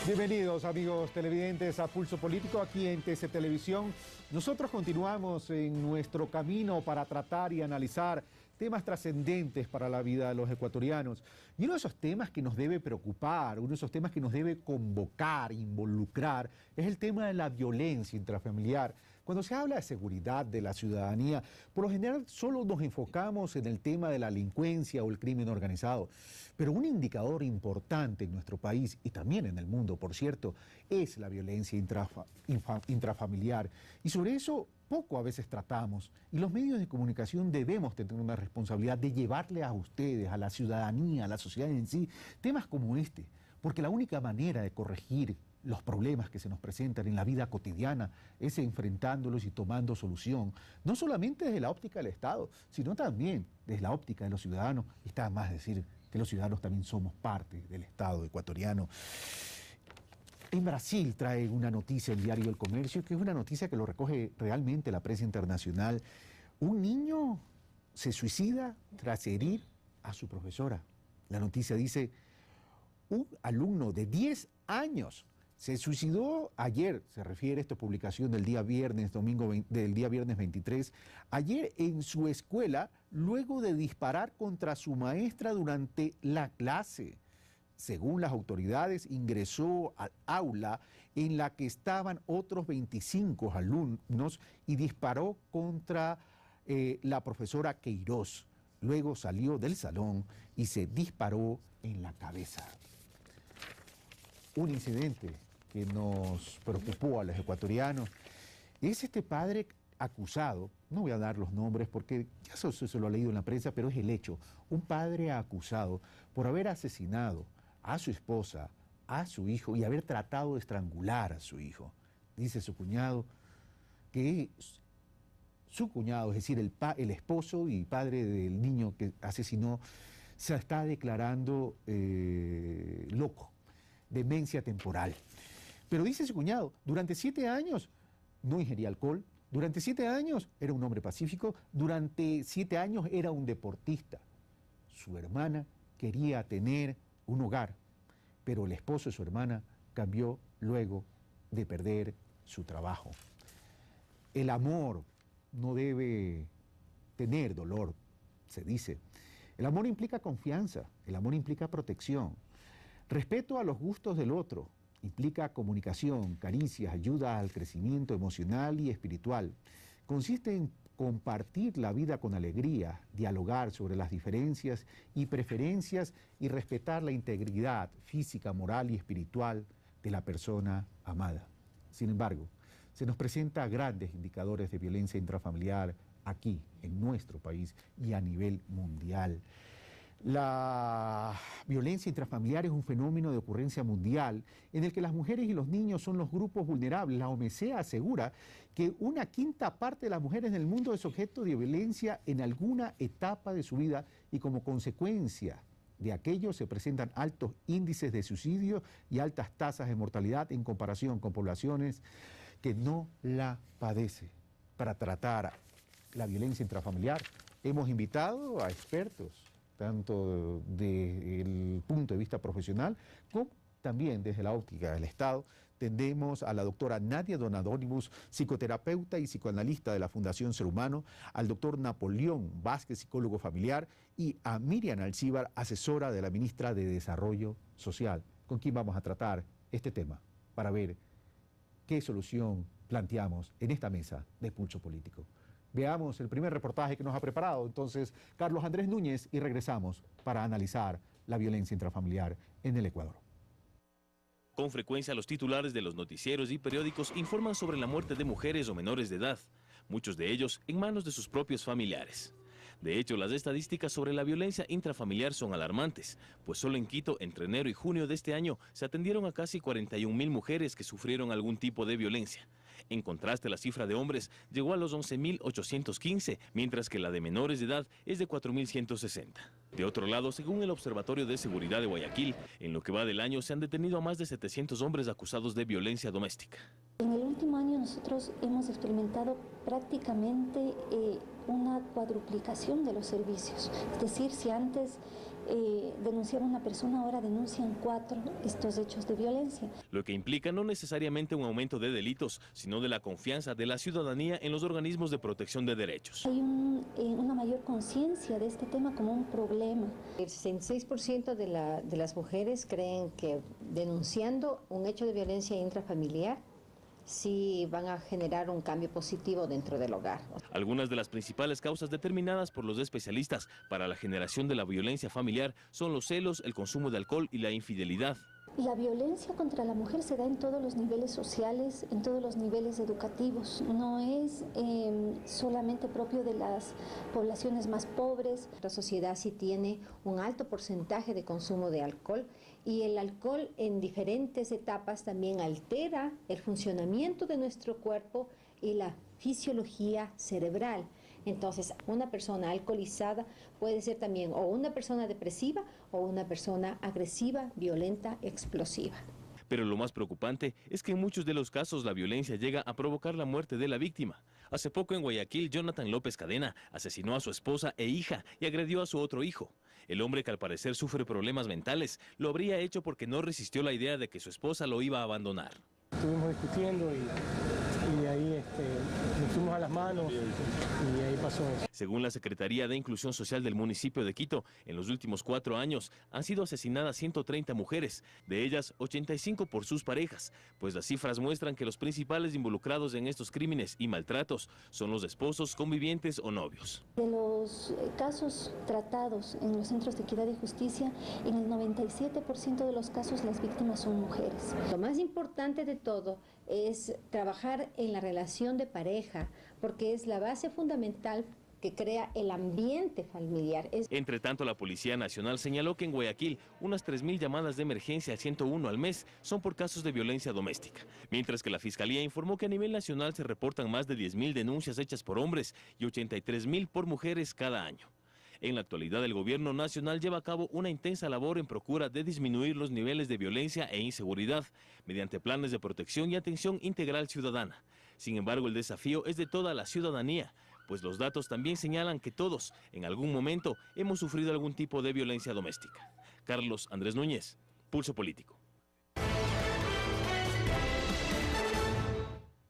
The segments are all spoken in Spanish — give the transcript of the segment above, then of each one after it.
Bienvenidos amigos televidentes a Pulso Político aquí en TC Televisión. Nosotros continuamos en nuestro camino para tratar y analizar temas trascendentes para la vida de los ecuatorianos. Y uno de esos temas que nos debe preocupar, uno de esos temas que nos debe convocar, involucrar, es el tema de la violencia intrafamiliar. Cuando se habla de seguridad de la ciudadanía, por lo general solo nos enfocamos en el tema de la delincuencia o el crimen organizado. Pero un indicador importante en nuestro país y también en el mundo, por cierto, es la violencia intrafamiliar. Y sobre eso poco a veces tratamos. Y los medios de comunicación debemos tener una responsabilidad de llevarle a ustedes, a la ciudadanía, a la sociedad en sí, temas como este. Porque la única manera de corregir los problemas que se nos presentan en la vida cotidiana es enfrentándolos y tomando solución, no solamente desde la óptica del Estado, sino también desde la óptica de los ciudadanos. Y está más decir que los ciudadanos también somos parte del Estado ecuatoriano. En Brasil trae una noticia el diario El Comercio, que es una noticia que lo recoge realmente la prensa internacional. Un niño se suicida tras herir a su profesora. La noticia dice, un alumno de 10 años se suicidó ayer, se refiere a esta publicación del día viernes, del día viernes 23, ayer en su escuela, luego de disparar contra su maestra durante la clase. Según las autoridades, ingresó al aula en la que estaban otros 25 alumnos y disparó contra la profesora Queiroz. Luego salió del salón y se disparó en la cabeza. Un incidente que nos preocupó a los ecuatorianos es este padre acusado, no voy a dar los nombres porque ya eso se lo ha leído en la prensa, pero es el hecho, un padre acusado por haber asesinado a su esposa, a su hijo y haber tratado de estrangular a su hijo. Dice su cuñado que su cuñado, es decir, el esposo y padre del niño que asesinó, se está declarando loco, demencia temporal. Pero dice su cuñado, durante 7 años no ingería alcohol, durante 7 años era un hombre pacífico, durante 7 años era un deportista. Su hermana quería tener un hogar, pero el esposo de su hermana cambió luego de perder su trabajo. El amor no debe tener dolor, se dice. El amor implica confianza, el amor implica protección. Respeto a los gustos del otro implica comunicación, caricias, ayuda al crecimiento emocional y espiritual. Consiste en compartir la vida con alegría, dialogar sobre las diferencias y preferencias y respetar la integridad física, moral y espiritual de la persona amada. Sin embargo, se nos presenta grandes indicadores de violencia intrafamiliar aquí, en nuestro país y a nivel mundial. La violencia intrafamiliar es un fenómeno de ocurrencia mundial en el que las mujeres y los niños son los grupos vulnerables. La OMC asegura que 1/5 parte de las mujeres en el mundo es objeto de violencia en alguna etapa de su vida y como consecuencia de aquello se presentan altos índices de suicidio y altas tasas de mortalidad en comparación con poblaciones que no la padecen. Para tratar la violencia intrafamiliar hemos invitado a expertos tanto desde el punto de vista profesional como también desde la óptica del Estado. Tendremos a la doctora Nadia Donadonimus, psicoterapeuta y psicoanalista de la Fundación Ser Humano, al doctor Napoleón Vázquez, psicólogo familiar, y a Miriam Alcíbar, asesora de la ministra de Desarrollo Social, con quien vamos a tratar este tema para ver qué solución planteamos en esta mesa de Pulso Político. Veamos el primer reportaje que nos ha preparado entonces Carlos Andrés Núñez y regresamos para analizar la violencia intrafamiliar en el Ecuador. Con frecuencia los titulares de los noticieros y periódicos informan sobre la muerte de mujeres o menores de edad, muchos de ellos en manos de sus propios familiares. De hecho, las estadísticas sobre la violencia intrafamiliar son alarmantes, pues solo en Quito, entre enero y junio de este año, se atendieron a casi 41.000 mujeres que sufrieron algún tipo de violencia. En contraste, la cifra de hombres llegó a los 11.815, mientras que la de menores de edad es de 4.160. De otro lado, según el Observatorio de Seguridad de Guayaquil, en lo que va del año se han detenido a más de 700 hombres acusados de violencia doméstica. En el último año nosotros hemos experimentado prácticamente una cuadruplicación de los servicios. Es decir, si antes denunciar a una persona, ahora denuncian 4 estos hechos de violencia. Lo que implica no necesariamente un aumento de delitos, sino de la confianza de la ciudadanía en los organismos de protección de derechos. Hay una mayor conciencia de este tema como un problema. El 66% de las mujeres creen que denunciando un hecho de violencia intrafamiliar sí van a generar un cambio positivo dentro del hogar. Algunas de las principales causas determinadas por los especialistas para la generación de la violencia familiar son los celos, el consumo de alcohol y la infidelidad. La violencia contra la mujer se da en todos los niveles sociales, en todos los niveles educativos. No es solamente propio de las poblaciones más pobres. La sociedad sí tiene un alto porcentaje de consumo de alcohol y el alcohol en diferentes etapas también altera el funcionamiento de nuestro cuerpo y la fisiología cerebral. Entonces, una persona alcoholizada puede ser también o una persona depresiva o una persona agresiva, violenta, explosiva. Pero lo más preocupante es que en muchos de los casos la violencia llega a provocar la muerte de la víctima. Hace poco en Guayaquil, Jonathan López Cadena asesinó a su esposa e hija y agredió a su otro hijo. El hombre, que al parecer sufre problemas mentales, lo habría hecho porque no resistió la idea de que su esposa lo iba a abandonar. Estuvimos discutiendo y de ahí nos fuimos a las manos y ahí pasó eso. Según la Secretaría de Inclusión Social del municipio de Quito, en los últimos 4 años han sido asesinadas 130 mujeres, de ellas 85 por sus parejas, pues las cifras muestran que los principales involucrados en estos crímenes y maltratos son los esposos, convivientes o novios. De los casos tratados en los centros de equidad y justicia, en el 97% de los casos las víctimas son mujeres. Lo más importante de todo es trabajar en la relación de pareja, porque es la base fundamental que crea el ambiente familiar. Entre tanto, la Policía Nacional señaló que en Guayaquil unas 3.000 llamadas de emergencia al 101 al mes son por casos de violencia doméstica, mientras que la Fiscalía informó que a nivel nacional se reportan más de 10.000 denuncias hechas por hombres y 83.000 por mujeres cada año. En la actualidad, el gobierno nacional lleva a cabo una intensa labor en procura de disminuir los niveles de violencia e inseguridad mediante planes de protección y atención integral ciudadana. Sin embargo, el desafío es de toda la ciudadanía, pues los datos también señalan que todos, en algún momento, hemos sufrido algún tipo de violencia doméstica. Carlos Andrés Núñez, Pulso Político.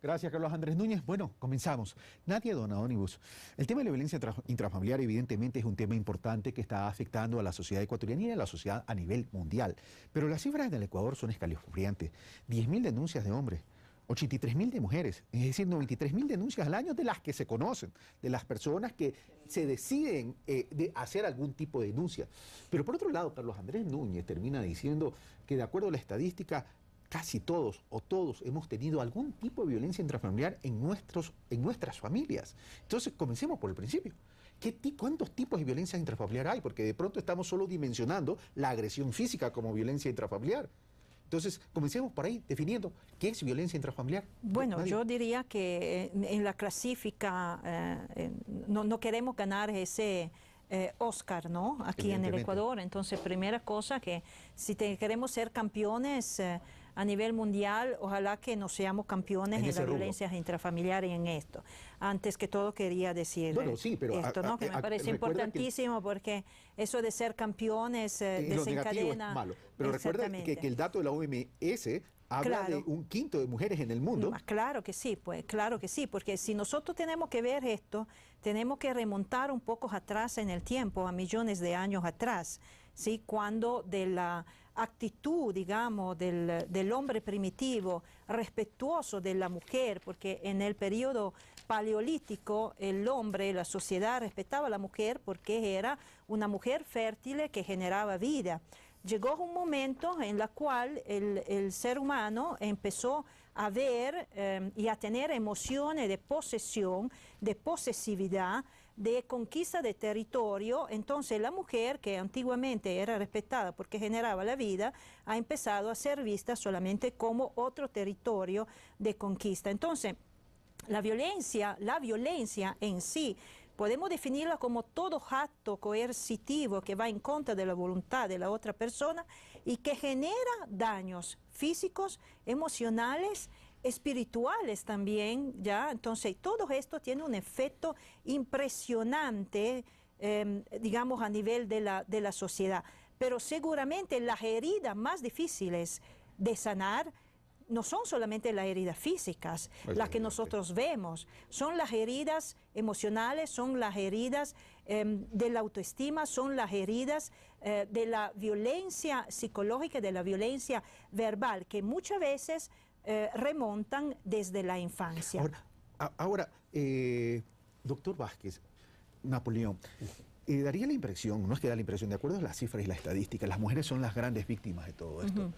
Gracias, Carlos Andrés Núñez. Bueno, comenzamos. Nadia Donadonibus, el tema de la violencia intrafamiliar evidentemente es un tema importante que está afectando a la sociedad ecuatoriana y a la sociedad a nivel mundial. Pero las cifras en el Ecuador son escalofriantes. 10.000 denuncias de hombres, 83.000 de mujeres, es decir, 93.000 denuncias al año de las que se conocen, de las personas que se deciden de hacer algún tipo de denuncia. Pero por otro lado, Carlos Andrés Núñez termina diciendo que de acuerdo a la estadística, casi todos o todos hemos tenido algún tipo de violencia intrafamiliar en nuestras familias. Entonces, comencemos por el principio. ¿Cuántos tipos de violencia intrafamiliar hay? Porque de pronto estamos solo dimensionando la agresión física como violencia intrafamiliar. Entonces, comencemos por ahí definiendo qué es violencia intrafamiliar. Bueno, Nadia. yo diría que en la clasifica no queremos ganar ese Oscar, ¿no? Aquí en el Ecuador. Entonces, primera cosa que si queremos ser campeones a nivel mundial, ojalá que no seamos campeones en la violencia intrafamiliar y en esto. Antes que todo quería decir esto, ¿no? Que me parece importantísimo porque eso de ser campeones desencadena. Es malo, pero recuerda que el dato de la OMS habla de 1/5 de mujeres en el mundo. Claro que sí, pues claro que sí, porque si nosotros tenemos que ver esto, tenemos que remontar un poco atrás en el tiempo, a millones de años atrás, ¿sí? Cuando de la actitud, digamos, del hombre primitivo, respetuoso de la mujer, porque en el periodo paleolítico el hombre, la sociedad respetaba a la mujer porque era una mujer fértil que generaba vida. Llegó un momento en el cual el ser humano empezó a ver y a tener emociones de posesión, de posesividad, de conquista de territorio. Entonces la mujer, que antiguamente era respetada porque generaba la vida, ha empezado a ser vista solamente como otro territorio de conquista. Entonces la violencia en sí, podemos definirla como todo acto coercitivo que va en contra de la voluntad de la otra persona y que genera daños físicos, emocionales, espirituales también, ¿ya? Entonces, todo esto tiene un efecto impresionante digamos, a nivel de la sociedad. Pero seguramente las heridas más difíciles de sanar no son solamente las heridas físicas, las que nosotros vemos, son las heridas emocionales, son las heridas de la autoestima, son las heridas de la violencia psicológica, de la violencia verbal, que muchas veces remontan desde la infancia. Ahora, doctor Vázquez, Napoleón, daría la impresión, no es que da la impresión, de acuerdo a las cifras y las estadísticas, las mujeres son las grandes víctimas de todo esto.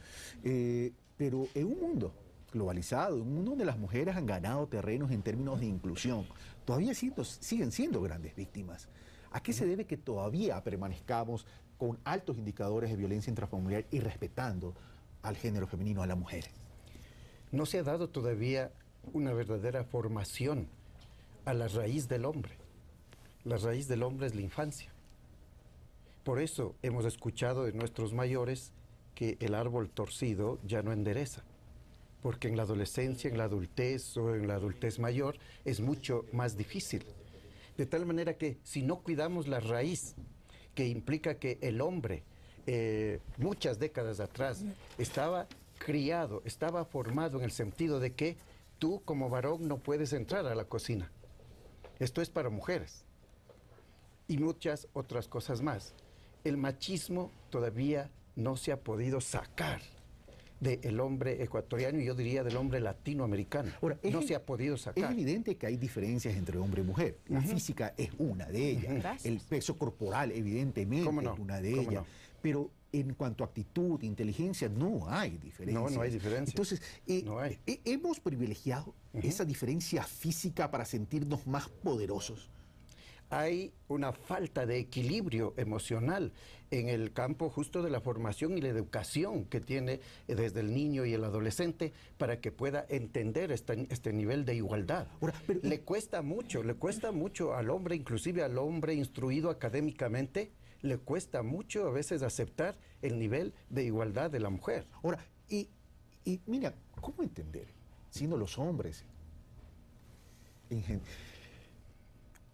Pero en un mundo globalizado, en un mundo donde las mujeres han ganado terrenos en términos de inclusión, todavía siguen siendo grandes víctimas. ¿A qué se debe que todavía permanezcamos con altos indicadores de violencia intrafamiliar y respetando al género femenino, a la mujer? No se ha dado todavía una verdadera formación a la raíz del hombre. La raíz del hombre es la infancia. Por eso hemos escuchado de nuestros mayores que el árbol torcido ya no endereza, porque en la adolescencia, en la adultez o en la adultez mayor es mucho más difícil. De tal manera que si no cuidamos la raíz, que implica que el hombre muchas décadas atrás estaba criado, estaba formado en el sentido de que tú como varón no puedes entrar a la cocina. Esto es para mujeres. Y muchas otras cosas más. El machismo todavía no se ha podido sacar del hombre ecuatoriano y yo diría del hombre latinoamericano. Ahora, no se ha podido sacar. Es evidente que hay diferencias entre hombre y mujer. La física es una de ellas. Gracias. El peso corporal evidentemente es una de ellas. No? Pero en cuanto a actitud, inteligencia, no hay diferencia. No hay diferencia. Entonces, no hay. hemos privilegiado esa diferencia física para sentirnos más poderosos. Hay una falta de equilibrio emocional en el campo justo de la formación y la educación que tiene desde el niño y el adolescente para que pueda entender este nivel de igualdad. Ahora, pero le cuesta mucho al hombre, inclusive al hombre instruido académicamente, le cuesta mucho a veces aceptar el nivel de igualdad de la mujer. Ahora, y mira, ¿cómo entender, siendo los hombres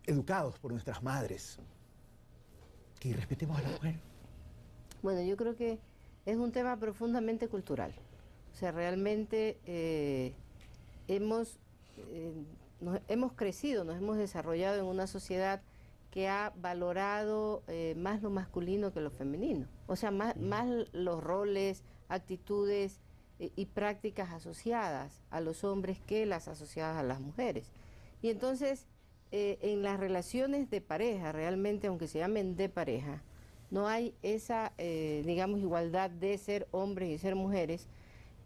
educados por nuestras madres, que respetemos a la mujer? Bueno, yo creo que es un tema profundamente cultural. O sea, realmente hemos crecido, nos hemos desarrollado en una sociedad que ha valorado más lo masculino que lo femenino. O sea, más los roles, actitudes y prácticas asociadas a los hombres que las asociadas a las mujeres. Y entonces, en las relaciones de pareja, realmente, aunque se llamen de pareja, no hay esa, digamos, igualdad de ser hombres y ser mujeres,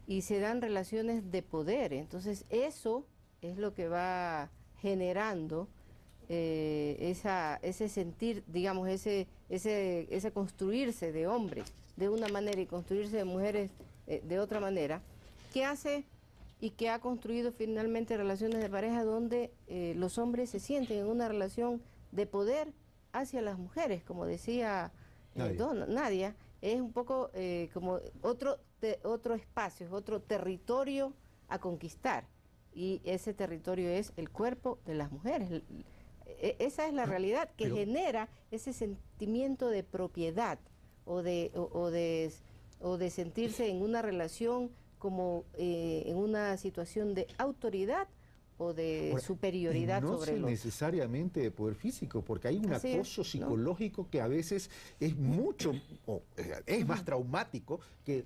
y se dan relaciones de poder. Entonces, eso es lo que va generando ese sentir, digamos, ese construirse de hombres de una manera y construirse de mujeres de otra manera, que hace y que ha construido finalmente relaciones de pareja donde los hombres se sienten en una relación de poder hacia las mujeres, como decía Nadia, es un poco como otro espacio, es otro territorio a conquistar, y ese territorio es el cuerpo de las mujeres. Esa es la realidad que genera ese sentimiento de propiedad o de sentirse en una relación como en una situación de autoridad o de superioridad sobre el otro. No necesariamente de poder físico, porque hay un acoso psicológico que a veces es mucho, es más traumático que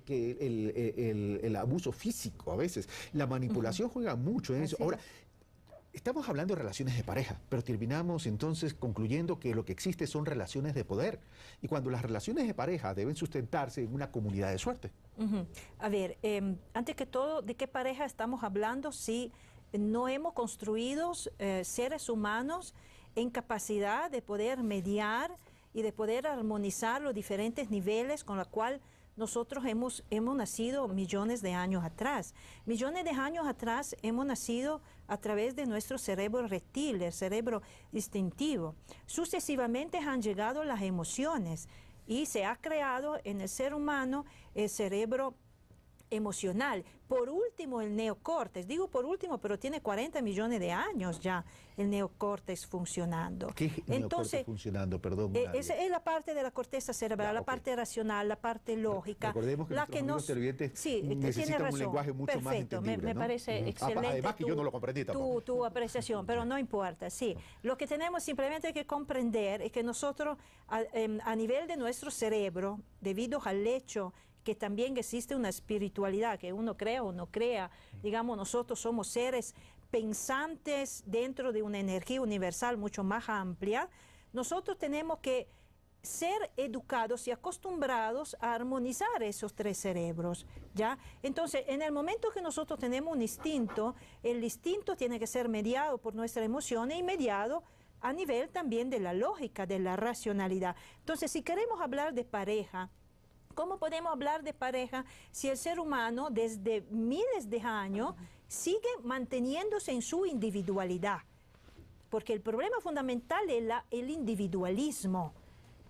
el abuso físico a veces. La manipulación juega mucho en eso. Ahora, estamos hablando de relaciones de pareja, pero terminamos entonces concluyendo que lo que existe son relaciones de poder. Y cuando las relaciones de pareja deben sustentarse en una comunidad de suerte. A ver, antes que todo, ¿de qué pareja estamos hablando? Si no hemos construido seres humanos en capacidad de poder mediar y de poder armonizar los diferentes niveles con los cuales nosotros hemos nacido millones de años atrás. Millones de años atrás hemos nacido a través de nuestro cerebro reptil, el cerebro instintivo. Sucesivamente han llegado las emociones y se ha creado en el ser humano el cerebro emocional. Por último, el neocórtex. Digo por último, pero tiene 40 millones de años ya el neocórtex funcionando. ¿Qué es neocórtex funcionando? Perdón. Es la parte de la corteza cerebral, la parte racional, la parte lógica. Recordemos que la que nos televidentes necesitan un lenguaje mucho más entendible, me ¿no? parece excelente. Además que yo no lo comprendí tampoco. Tu apreciación, pero no importa, sí. Lo que tenemos simplemente que comprender es que nosotros, a nivel de nuestro cerebro, debido al hecho que también existe una espiritualidad, que uno crea o no crea, digamos, nosotros somos seres pensantes dentro de una energía universal mucho más amplia, nosotros tenemos que ser educados y acostumbrados a armonizar esos tres cerebros, ¿ya? Entonces, en el momento que nosotros tenemos un instinto, el instinto tiene que ser mediado por nuestras emociones y mediado a nivel también de la lógica, de la racionalidad. Entonces, si queremos hablar de pareja, ¿cómo podemos hablar de pareja si el ser humano desde miles de años sigue manteniéndose en su individualidad? Porque el problema fundamental es el individualismo.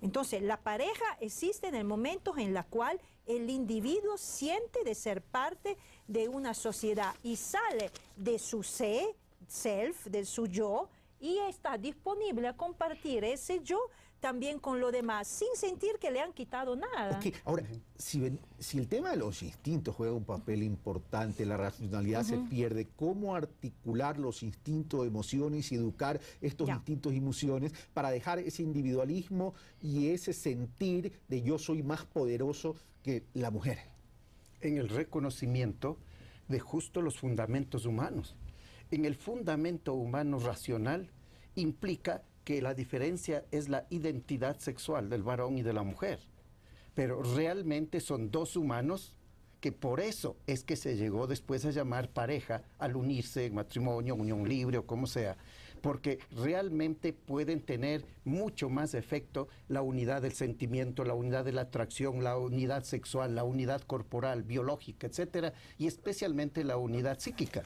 Entonces, la pareja existe en el momento en el cual el individuo siente de ser parte de una sociedad y sale de su self, de su yo, y está disponible a compartir ese yo también con lo demás, sin sentir que le han quitado nada. Okay. Ahora, si el tema de los instintos juega un papel importante, la racionalidad se pierde, ¿cómo articular los instintos, emociones y educar estos instintos y emociones para dejar ese individualismo y ese sentir de yo soy más poderoso que la mujer? En el reconocimiento de justo los fundamentos humanos. En el fundamento humano racional implica que la diferencia es la identidad sexual del varón y de la mujer. Pero realmente son dos humanos que por eso es que se llegó después a llamar pareja al unirse en matrimonio, unión libre o como sea, porque realmente pueden tener mucho más efecto la unidad del sentimiento, la unidad de la atracción, la unidad sexual, la unidad corporal, biológica, etcétera, y especialmente la unidad psíquica.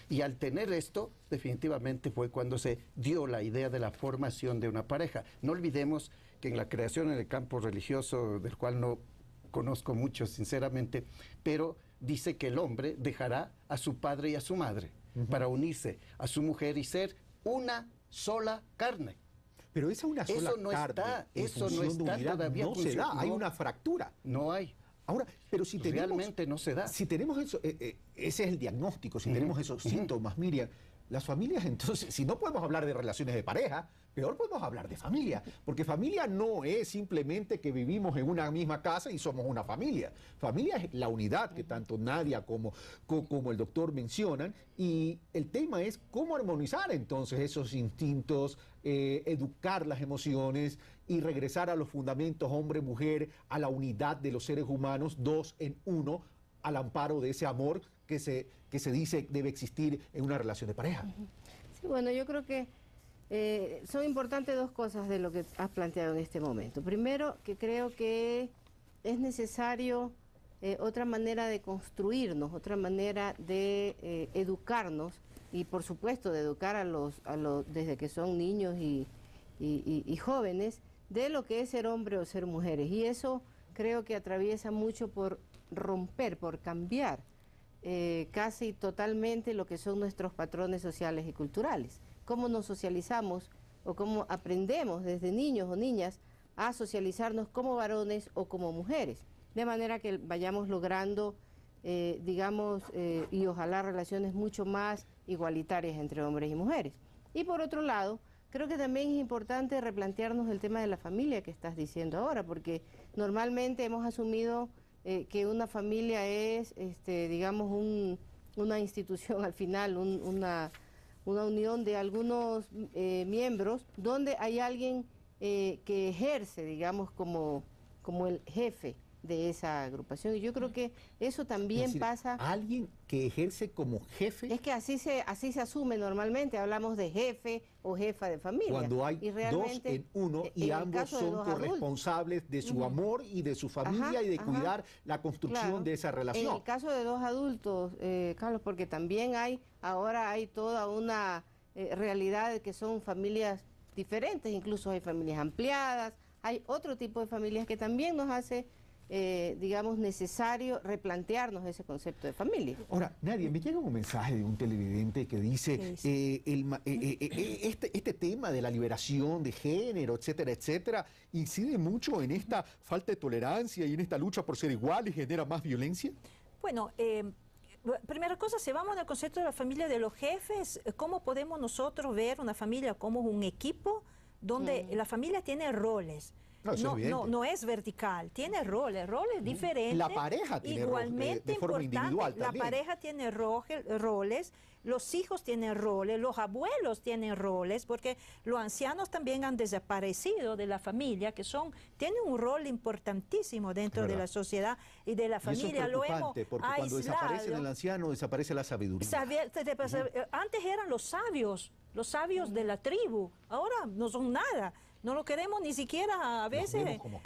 Y al tener esto, definitivamente fue cuando se dio la idea de la formación de una pareja. No olvidemos que en la creación en el campo religioso, del cual no conozco mucho sinceramente, pero dice que el hombre dejará a su padre y a su madre para unirse a su mujer y ser una sola carne. Pero esa una sola carne, eso no está todavía. No se da, hay una fractura. No hay. Ahora, pero si tenemos, realmente no se da. Si tenemos eso, ese es el diagnóstico, si tenemos esos síntomas, Miriam, las familias entonces, si no podemos hablar de relaciones de pareja, peor podemos hablar de familia, porque familia no es simplemente que vivimos en una misma casa y somos una familia. Familia es la unidad que tanto Nadia como el doctor mencionan, y el tema es cómo armonizar entonces esos instintos, educar las emociones y regresar a los fundamentos hombre-mujer, a la unidad de los seres humanos, dos en uno, al amparo de ese amor que se dice debe existir en una relación de pareja. Sí, bueno, yo creo que son importantes dos cosas de lo que has planteado en este momento. Primero, que creo que es necesario otra manera de construirnos, otra manera de educarnos y, por supuesto, de educar a los desde que son niños y jóvenes, de lo que es ser hombre o ser mujeres. Y eso creo que atraviesa mucho por romper, por cambiar casi totalmente lo que son nuestros patrones sociales y culturales. Cómo nos socializamos o cómo aprendemos desde niños o niñas a socializarnos como varones o como mujeres. De manera que vayamos logrando, y ojalá relaciones mucho más igualitarias entre hombres y mujeres. Y por otro lado, creo que también es importante replantearnos el tema de la familia que estás diciendo ahora, porque normalmente hemos asumido que una familia es, una institución al final, una unión de algunos miembros, donde hay alguien que ejerce, digamos, como el jefe de esa agrupación. Y yo creo que eso también pasa... ¿Alguien que ejerce como jefe? Es que así se asume normalmente, hablamos de jefe o jefa de familia. Cuando hay dos en uno y ambos son corresponsables de su amor y de su familia y de cuidar la construcción de esa relación. En el caso de dos adultos, Carlos, porque también ahora hay toda una realidad de que son familias diferentes, incluso hay familias ampliadas, hay otro tipo de familias que también nos hace digamos, necesario replantearnos ese concepto de familia. Ahora, Nadia, me llega un mensaje de un televidente que dice este tema de la liberación de género, etcétera, etcétera, incide mucho en esta falta de tolerancia y en esta lucha por ser igual y genera más violencia. Bueno, primera cosa, si vamos al concepto de la familia de los jefes, ¿cómo podemos nosotros ver una familia como un equipo donde la familia tiene roles? No es vertical, tiene roles diferentes. La pareja tiene igualmente de forma individual la también. pareja tiene roles, los hijos tienen roles, los abuelos tienen roles, porque los ancianos también han desaparecido de la familia, que tienen un rol importantísimo dentro de la sociedad y de la familia. Y eso es preocupante, porque cuando desaparece el anciano, desaparece la sabiduría. Antes eran los sabios de la tribu, ahora no son nada. No lo queremos ni siquiera a veces. Como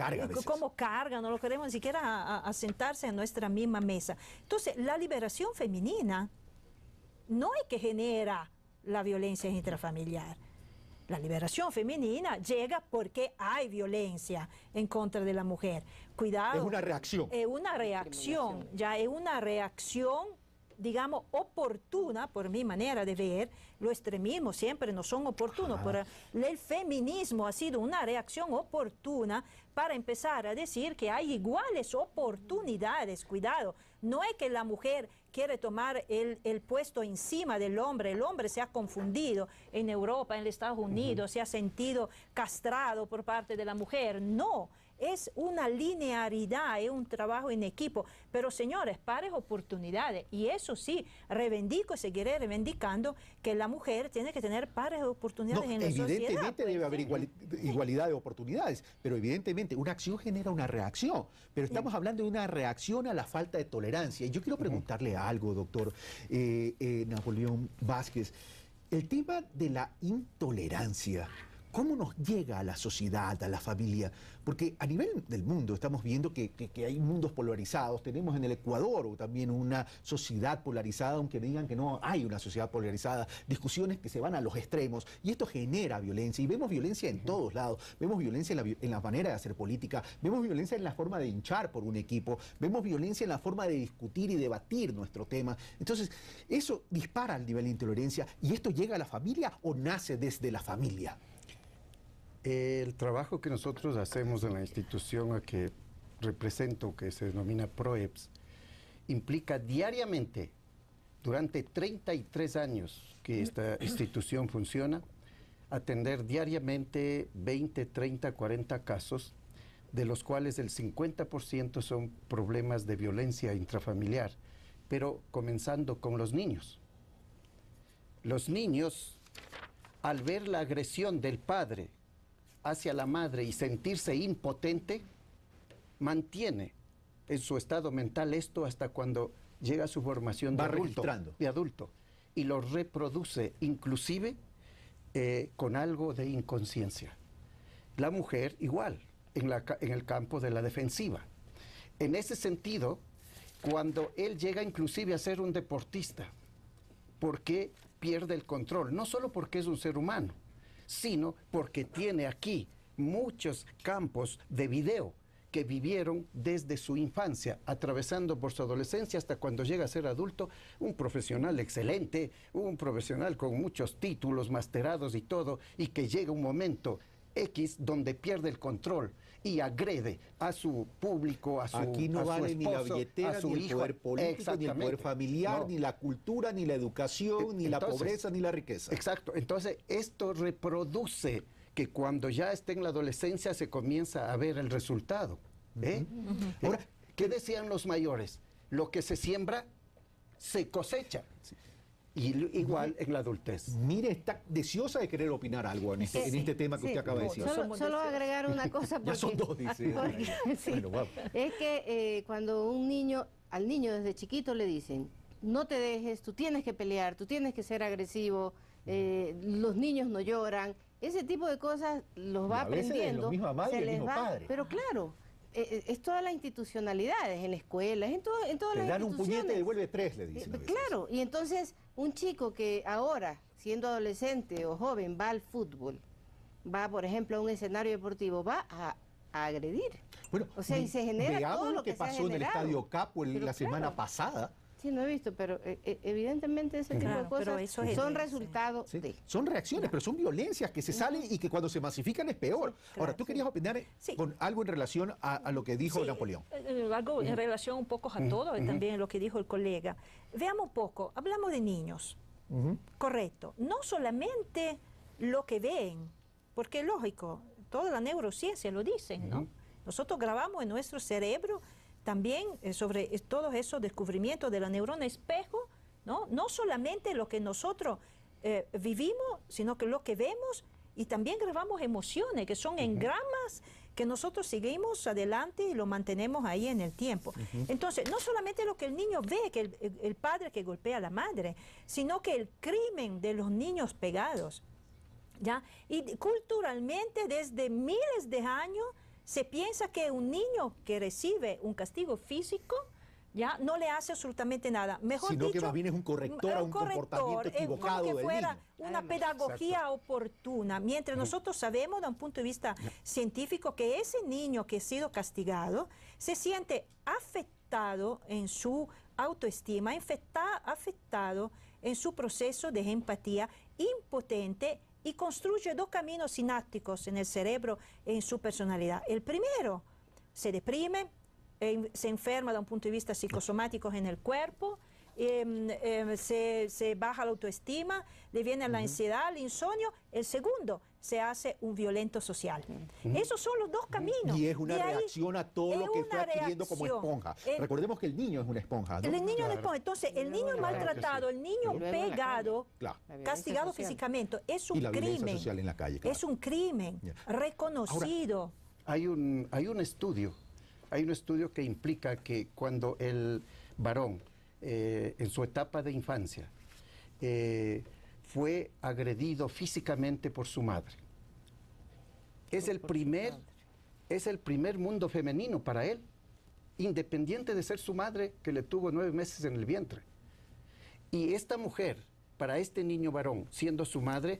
carga, no lo queremos ni siquiera a sentarse en nuestra misma mesa. Entonces, la liberación femenina no es que genera la violencia intrafamiliar. La liberación femenina llega porque hay violencia en contra de la mujer. Cuidado. Es una reacción. Es una reacción, digamos, oportuna, por mi manera de ver. Los extremismos siempre no son oportunos, pero el feminismo ha sido una reacción oportuna para empezar a decir que hay iguales oportunidades. Cuidado, no es que la mujer quiere tomar el puesto encima del hombre. El hombre se ha confundido en Europa, en Estados Unidos, se ha sentido castrado por parte de la mujer. No. Es una linearidad, es un trabajo en equipo, pero señores, pares oportunidades, y eso sí, reivindico y seguiré reivindicando que la mujer tiene que tener pares oportunidades en la sociedad. Evidentemente debe haber igualdad de oportunidades, pero evidentemente una acción genera una reacción, pero estamos hablando de una reacción a la falta de tolerancia. Y yo quiero preguntarle algo, doctor Napoleón Vázquez, el tema de la intolerancia. ¿Cómo nos llega a la sociedad, a la familia? Porque a nivel del mundo estamos viendo que hay mundos polarizados. Tenemos en el Ecuador también una sociedad polarizada, aunque digan que no hay una sociedad polarizada. Discusiones que se van a los extremos y esto genera violencia. Y vemos violencia en todos lados. Vemos violencia en la manera de hacer política. Vemos violencia en la forma de hinchar por un equipo. Vemos violencia en la forma de discutir y debatir nuestro tema. Entonces, eso dispara el nivel de intolerancia. ¿Y esto llega a la familia o nace desde la familia? El trabajo que nosotros hacemos en la institución a que represento, que se denomina PROEPS, implica diariamente, durante 33 años que esta institución funciona, atender diariamente 20, 30, 40 casos, de los cuales el 50% son problemas de violencia intrafamiliar, pero comenzando con los niños. Los niños, al ver la agresión del padre hacia la madre y sentirse impotente, mantiene en su estado mental esto hasta cuando llega a su formación de adulto y lo reproduce inclusive con algo de inconsciencia. La mujer igual, en el campo de la defensiva. En ese sentido, cuando él llega inclusive a ser un deportista, porque pierde el control, no solo porque es un ser humano, sino porque tiene aquí muchos campos de video que vivieron desde su infancia, atravesando por su adolescencia hasta cuando llega a ser adulto, un profesional excelente, un profesional con muchos títulos, masterados y todo, y que llega un momento X donde pierde el control y agrede a su público, a su esposo, aquí no vale ni la billetera, ni el poder político, ni el poder familiar, no, ni la cultura, ni la educación, ni la pobreza, ni la riqueza. Exacto. Entonces, esto reproduce que cuando ya esté en la adolescencia se comienza a ver el resultado. Ahora, ¿qué decían los mayores? Lo que se siembra, se cosecha. Sí. Y igual en la adultez. Mire, está deseosa de querer opinar algo en este tema que usted acaba de decir. Solo agregar una cosa. Porque, ya son dos, dice. Sí, bueno, vamos. Es que cuando al niño desde chiquito le dicen, no te dejes, tú tienes que pelear, tú tienes que ser agresivo, los niños no lloran, ese tipo de cosas los va aprendiendo. Los mismos madres, el mismo padre. Pero claro, es toda la institucionalidad, en la escuela, en todas las instituciones. Le dan un puñete y devuelve 3, le dicen. Claro, y entonces un chico que ahora, siendo adolescente o joven, va al fútbol, va, por ejemplo, a un escenario deportivo, va a agredir. Bueno, o sea, y se genera veamos todo lo que se ha pasó en el generado. Estadio Capo Pero la semana claro. pasada. Sí, no he visto, pero evidentemente ese tipo de Claro, pero cosas eso es son sí. resultado Sí, de... son reacciones, pero son violencias que se salen y que cuando se masifican es peor. claro, Ahora, tú querías opinar Sí. con algo en relación a lo que dijo Sí, Napoleón. algo en relación un poco a todo, y también lo que dijo el colega. Veamos un poco, hablamos de niños, correcto. No solamente lo que ven, porque lógico, toda la neurociencia lo dicen, ¿no? Nosotros grabamos en nuestro cerebro también sobre todos esos descubrimientos de la neurona espejo, ¿no? No solamente lo que nosotros vivimos, sino que lo que vemos, y también grabamos emociones, que son engramas que nosotros seguimos adelante y lo mantenemos ahí en el tiempo. Entonces, no solamente lo que el niño ve, que el padre que golpea a la madre, sino que el crimen de los niños pegados, ¿ya? Y culturalmente, desde miles de años, se piensa que un niño que recibe un castigo físico, ya no le hace absolutamente nada. Mejor Sino dicho, que más bien es un corrector a un comportamiento equivocado como que del fuera niño. una pedagogía oportuna. Mientras nosotros sabemos, de un punto de vista científico, que ese niño que ha sido castigado se siente afectado en su autoestima, afectado en su proceso de empatía, impotente, y construye dos caminos sinápticos en el cerebro, en su personalidad. El primero, se deprime, se enferma de un punto de vista psicosomático en el cuerpo, se baja la autoestima, le viene la ansiedad, el insomnio. El segundo, se hace un violento social. Esos son los dos caminos. Y es una De ahí, reacción a todo lo que es fue una adquiriendo como reacción. esponja. Recordemos que el niño es una esponja, ¿no? El niño no es esponja. Entonces, el niño maltratado, el niño Y luego en la pegado, Claro. La violencia castigado social. físicamente, es Y un la violencia crimen. social en la calle, claro. Es un crimen Ya. reconocido. Hay un estudio que implica que cuando el varón, en su etapa de infancia, fue agredido físicamente por su madre, es el primer mundo femenino para él, independiente de ser su madre que le tuvo 9 meses en el vientre. Y esta mujer, para este niño varón, siendo su madre,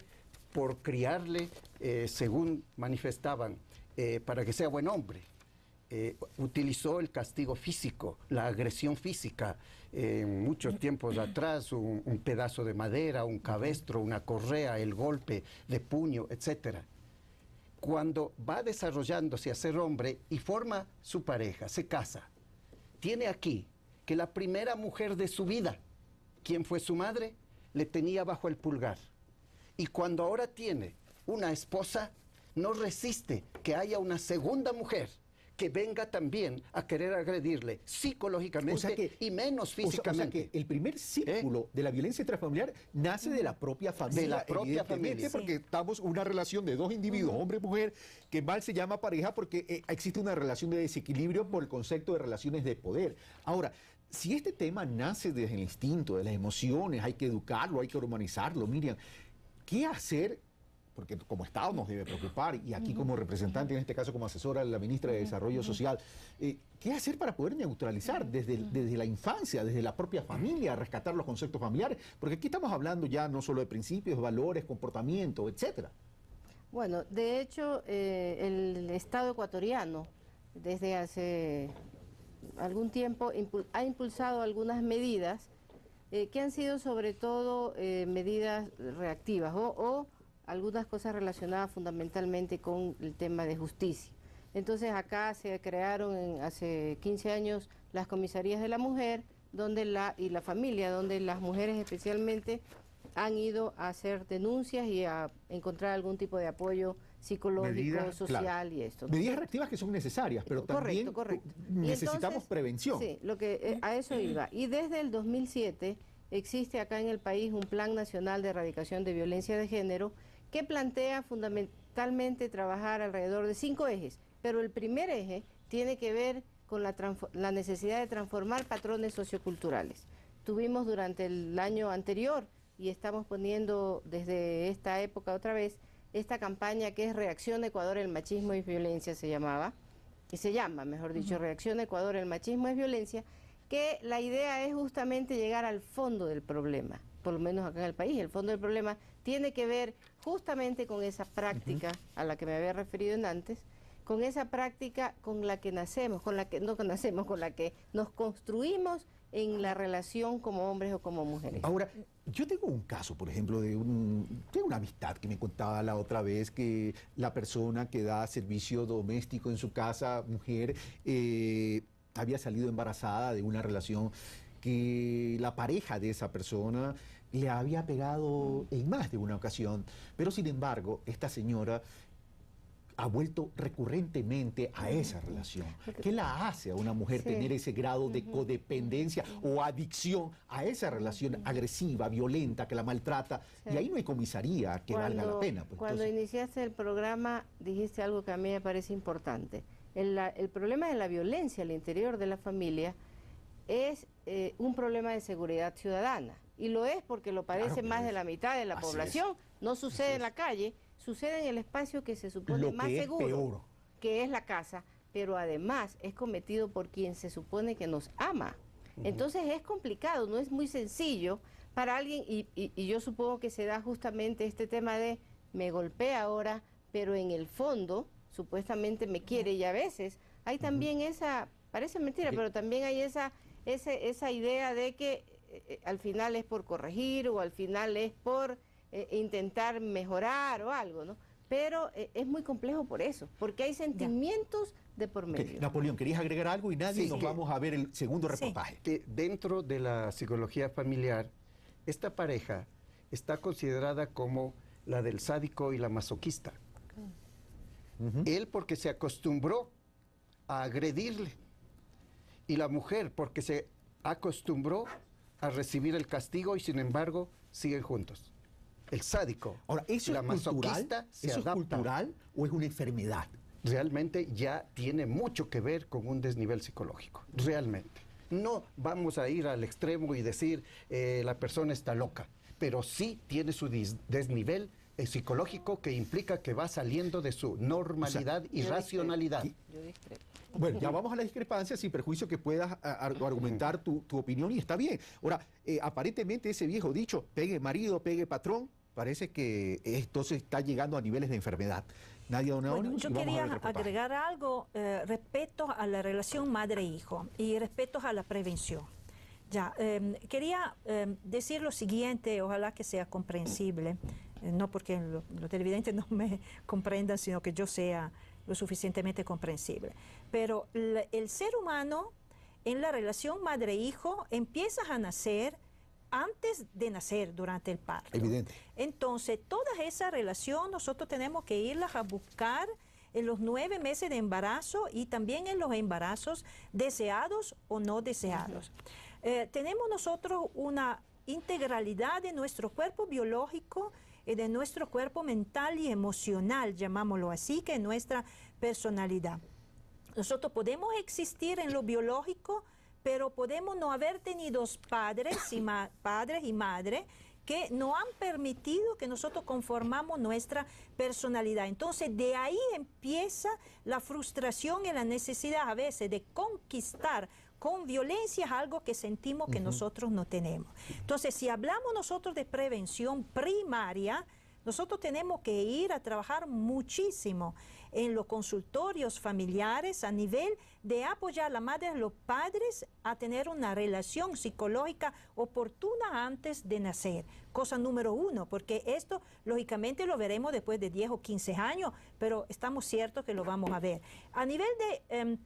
por criarle, según manifestaban, para que sea buen hombre, utilizó el castigo físico, la agresión física, muchos tiempos atrás, un pedazo de madera, un cabestro, una correa, el golpe de puño, etc. Cuando va desarrollándose a ser hombre y forma su pareja, se casa, tiene aquí que la primera mujer de su vida, ¿quién fue su madre? Le tenía bajo el pulgar. Y cuando ahora tiene una esposa, no resiste que haya una segunda mujer que venga también a querer agredirle psicológicamente y menos físicamente. O sea que el primer círculo de la violencia intrafamiliar nace de la propia familia. De la propia evidentemente, familia. porque estamos en una relación de dos individuos, hombre y mujer, que mal se llama pareja porque existe una relación de desequilibrio por el concepto de relaciones de poder. Ahora, si este tema nace desde el instinto, de las emociones, hay que educarlo, hay que humanizarlo, Miriam, ¿qué hacer? Porque como Estado nos debe preocupar, y aquí como representante, en este caso como asesora de la ministra de Desarrollo Social, ¿qué hacer para poder neutralizar desde la infancia, desde la propia familia, rescatar los conceptos familiares? Porque aquí estamos hablando ya no solo de principios, valores, comportamiento, etcétera. Bueno, de hecho, el Estado ecuatoriano, desde hace algún tiempo, ha impulsado algunas medidas que han sido sobre todo medidas reactivas o algunas cosas relacionadas fundamentalmente con el tema de justicia. Entonces acá se crearon hace 15 años las comisarías de la mujer y la familia, donde las mujeres especialmente han ido a hacer denuncias y a encontrar algún tipo de apoyo psicológico, Medidas, social claro. Y esto. Medidas reactivas que son necesarias, pero también Correcto. necesitamos Entonces, prevención. Sí, a eso iba. Y desde el 2007 existe acá en el país un Plan Nacional de Erradicación de Violencia de Género que plantea fundamentalmente trabajar alrededor de 5 ejes, pero el primer eje tiene que ver con la necesidad de transformar patrones socioculturales. Tuvimos durante el año anterior, y estamos poniendo desde esta época otra vez, esta campaña que es Reacción Ecuador, el machismo es violencia, se llama, Reacción Ecuador, el machismo es violencia, que la idea es justamente llegar al fondo del problema, por lo menos acá en el país. El fondo del problema tiene que ver justamente con esa práctica a la que me había referido antes, con esa práctica con la que nacemos, con la que nos construimos en la relación como hombres o como mujeres. Ahora, yo tengo un caso, por ejemplo, de una amistad que me contaba la otra vez que la persona que da servicio doméstico en su casa, mujer, había salido embarazada de una relación que la pareja de esa persona le había pegado en más de una ocasión, pero sin embargo, esta señora ha vuelto recurrentemente a esa relación. ¿Qué la hace a una mujer tener ese grado de codependencia o adicción a esa relación agresiva, violenta, que la maltrata? Y ahí no hay comisaría que valga la pena. Pues, cuando iniciaste el programa dijiste algo que a mí me parece importante. El problema de la violencia al interior de la familia es un problema de seguridad ciudadana. Y lo es porque lo padece más de la mitad de la población. No sucede en la calle, sucede en el espacio que se supone más seguro, que es la casa, pero además es cometido por quien se supone que nos ama. Entonces es complicado, no es muy sencillo para alguien, y yo supongo que se da justamente este tema de me golpea ahora, pero en el fondo supuestamente me quiere, y a veces hay también esa, parece mentira, pero también hay esa idea de que al final es por corregir o al final es por intentar mejorar o algo, ¿no? Pero es muy complejo por eso, porque hay sentimientos de por medio. Napoleón, ¿querías agregar algo? Y nadie nos vamos a ver el segundo reportaje. Que dentro de la psicología familiar, esta pareja está considerada como la del sádico y la masoquista. Él porque se acostumbró a agredirle, y la mujer porque se acostumbró a recibir el castigo y sin embargo siguen juntos. El sádico. Ahora, ¿eso la es masoquista se ¿Eso adapta. es cultural o es una enfermedad? Realmente ya tiene mucho que ver con un desnivel psicológico, realmente. No vamos a ir al extremo y decir la persona está loca, pero sí tiene su desnivel psicológico que implica que va saliendo de su normalidad y racionalidad. Bueno, ya vamos a la discrepancia sin perjuicio que puedas argumentar tu opinión, y está bien. Ahora, aparentemente ese viejo dicho, pegue marido, pegue patrón, parece que entonces está llegando a niveles de enfermedad. Nadia Donaoni, yo quería agregar algo respecto a la relación madre-hijo y respecto a la prevención. Ya, quería decir lo siguiente, ojalá que sea comprensible, no porque los televidentes no me comprendan, sino que yo sea lo suficientemente comprensible. Pero el ser humano en la relación madre-hijo empieza a nacer antes de nacer, durante el parto. Evidente. Entonces, toda esa relación nosotros tenemos que irlas a buscar en los 9 meses de embarazo y también en los embarazos deseados o no deseados. Tenemos nosotros una integralidad de nuestro cuerpo biológico, de nuestro cuerpo mental y emocional, llamámoslo así, que es nuestra personalidad. Nosotros podemos existir en lo biológico, pero podemos no haber tenido padres y madres que nos han permitido que nosotros conformamos nuestra personalidad. Entonces, de ahí empieza la frustración y la necesidad a veces de conquistar con violencia algo que sentimos que nosotros no tenemos. Entonces, si hablamos nosotros de prevención primaria, nosotros tenemos que ir a trabajar muchísimo en los consultorios familiares a nivel de apoyar a la madre y a los padres a tener una relación psicológica oportuna antes de nacer. Cosa número 1, porque esto lógicamente lo veremos después de 10 o 15 años, pero estamos ciertos que lo vamos a ver. A nivel de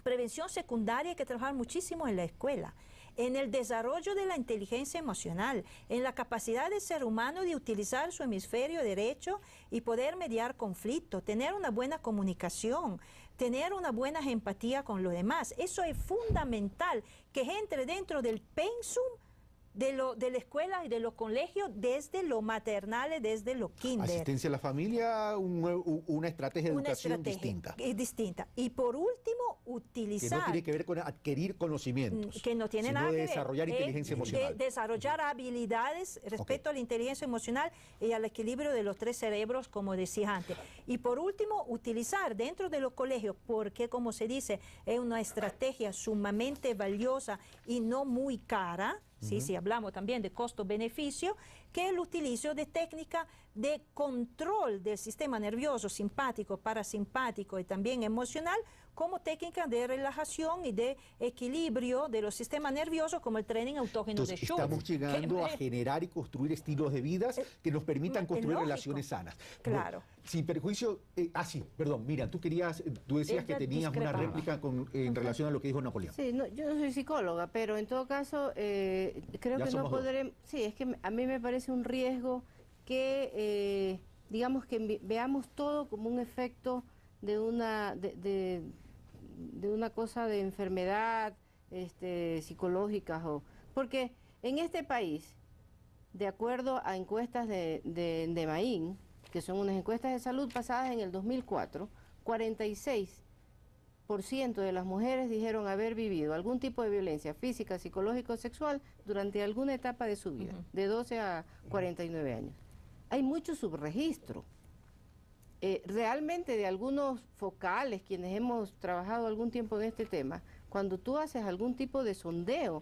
prevención secundaria hay que trabajar muchísimo en la escuela, en el desarrollo de la inteligencia emocional, en la capacidad del ser humano de utilizar su hemisferio derecho y poder mediar conflictos, tener una buena comunicación, tener una buena empatía con los demás. Eso es fundamental, que entre dentro del pensum de la escuela y de los colegios, desde lo maternal, desde lo kinder. Asistencia a la familia, una estrategia de educación distinta. Es distinta. Y por último, utilizar... Que no tiene que ver con adquirir conocimientos. Que no tiene sino nada de que ver. desarrollar inteligencia emocional. De desarrollar habilidades respecto a la inteligencia emocional y al equilibrio de los 3 cerebros, como decía antes. Y por último, utilizar dentro de los colegios, porque como se dice, es una estrategia sumamente valiosa y no muy cara, ¿sí? Si hablamos también de costo-beneficio, que es el utilizo de técnicas de control del sistema nervioso simpático, parasimpático y también emocional, como técnica de relajación y de equilibrio de los sistemas nerviosos, como el training autógeno de Schultz. Estamos llegando a generar y construir estilos de vida que nos permitan construir relaciones sanas. Claro. Bueno, sin perjuicio... sí, perdón, mira, tú decías que tenías una réplica en relación a lo que dijo Napoleón. Sí, no, yo no soy psicóloga, pero en todo caso creo que no podremos... Sí, es que a mí me parece un riesgo que, digamos, que veamos todo como un efecto de una... de una cosa de enfermedad psicológicas, porque en este país, de acuerdo a encuestas de Maín, que son unas encuestas de salud pasadas en el 2004, 46% de las mujeres dijeron haber vivido algún tipo de violencia física, psicológica o sexual durante alguna etapa de su vida, de 12 a 49 años. Hay mucho subregistro. Realmente de algunos focales, quienes hemos trabajado algún tiempo en este tema, cuando tú haces algún tipo de sondeo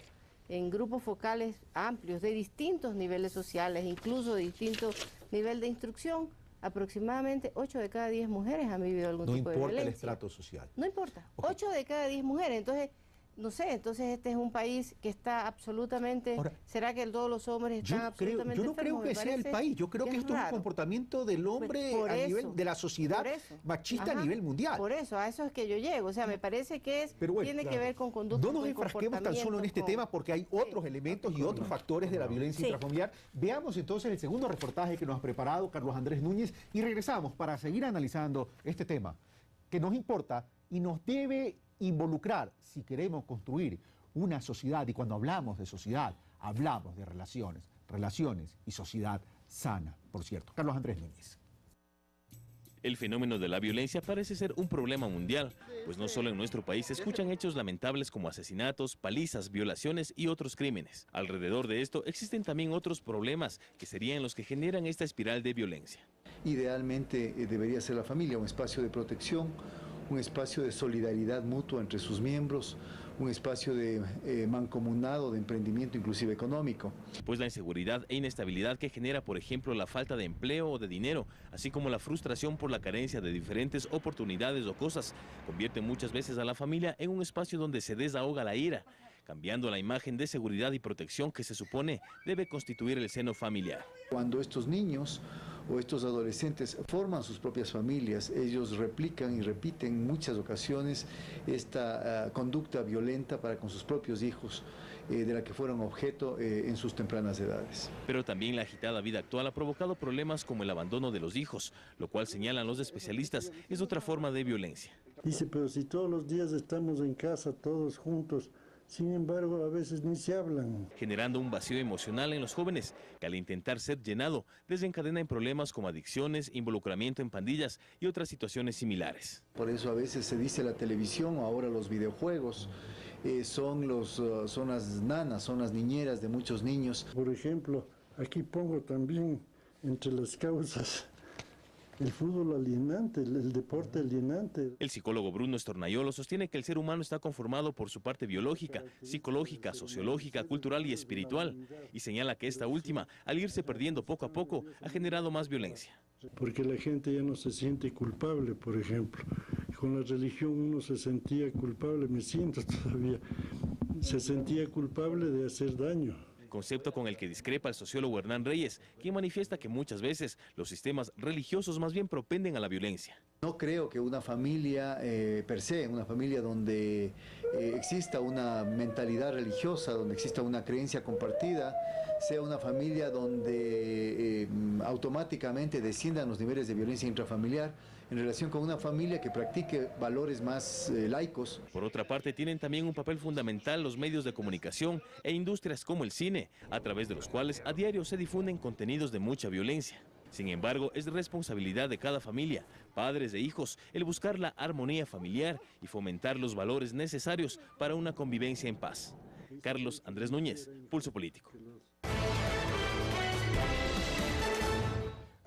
en grupos focales amplios de distintos niveles sociales, incluso de distintos niveles de instrucción, aproximadamente 8 de cada 10 mujeres han vivido algún tipo de violencia. No importa el estrato social. No importa, 8 de cada 10 mujeres. Entonces, no sé, entonces este es un país que está absolutamente... Ahora, ¿será que todos los hombres están absolutamente enfermos? Yo no creo que sea el país, yo creo que esto es un comportamiento del hombre a nivel de la sociedad machista a nivel mundial. Por eso, a eso es que yo llego, o sea, me parece que tiene que ver con conducta. No nos enfrasquemos tan solo en este tema porque hay otros elementos y otros factores de la violencia intrafamiliar. Veamos entonces el segundo reportaje que nos ha preparado Carlos Andrés Núñez y regresamos para seguir analizando este tema que nos importa y nos debe involucrar si queremos construir una sociedad, y cuando hablamos de sociedad, hablamos de relaciones y sociedad sana, por cierto. Carlos Andrés Núñez. El fenómeno de la violencia parece ser un problema mundial, pues no solo en nuestro país se escuchan hechos lamentables como asesinatos, palizas, violaciones y otros crímenes. Alrededor de esto existen también otros problemas que serían los que generan esta espiral de violencia. Idealmente debería ser la familia un espacio de protección, un espacio de solidaridad mutua entre sus miembros, un espacio de mancomunado, de emprendimiento inclusive económico. Pues la inseguridad e inestabilidad que genera, por ejemplo, la falta de empleo o de dinero, así como la frustración por la carencia de diferentes oportunidades o cosas, convierte muchas veces a la familia en un espacio donde se desahoga la ira, cambiando la imagen de seguridad y protección que se supone debe constituir el seno familiar. Cuando estos niños o estos adolescentes forman sus propias familias, ellos replican y repiten en muchas ocasiones esta conducta violenta para con sus propios hijos, de la que fueron objeto en sus tempranas edades. Pero también la agitada vida actual ha provocado problemas como el abandono de los hijos, lo cual señalan los especialistas es otra forma de violencia. Dice, pero si todos los días estamos en casa todos juntos, sin embargo, a veces ni se hablan. Generando un vacío emocional en los jóvenes, que al intentar ser llenado, desencadena en problemas como adicciones, involucramiento en pandillas y otras situaciones similares. Por eso a veces se dice la televisión, ahora los videojuegos, son las nanas, son las niñeras de muchos niños. Por ejemplo, aquí pongo también entre las causas el fútbol alienante, el deporte alienante. El psicólogo Bruno Estornayolo sostiene que el ser humano está conformado por su parte biológica, psicológica, sociológica, cultural y espiritual, y señala que esta última, al irse perdiendo poco a poco, ha generado más violencia. Porque la gente ya no se siente culpable, por ejemplo. Con la religión uno se sentía culpable, me siento todavía, se sentía culpable de hacer daño. Concepto con el que discrepa el sociólogo Hernán Reyes, quien manifiesta que muchas veces los sistemas religiosos más bien propenden a la violencia. No creo que una familia per se, una familia donde exista una mentalidad religiosa, donde exista una creencia compartida, sea una familia donde automáticamente desciendan los niveles de violencia intrafamiliar en relación con una familia que practique valores más laicos. Por otra parte, tienen también un papel fundamental los medios de comunicación e industrias como el cine, a través de los cuales a diario se difunden contenidos de mucha violencia. Sin embargo, es responsabilidad de cada familia, padres e hijos, el buscar la armonía familiar y fomentar los valores necesarios para una convivencia en paz. Carlos Andrés Núñez, Pulso Político.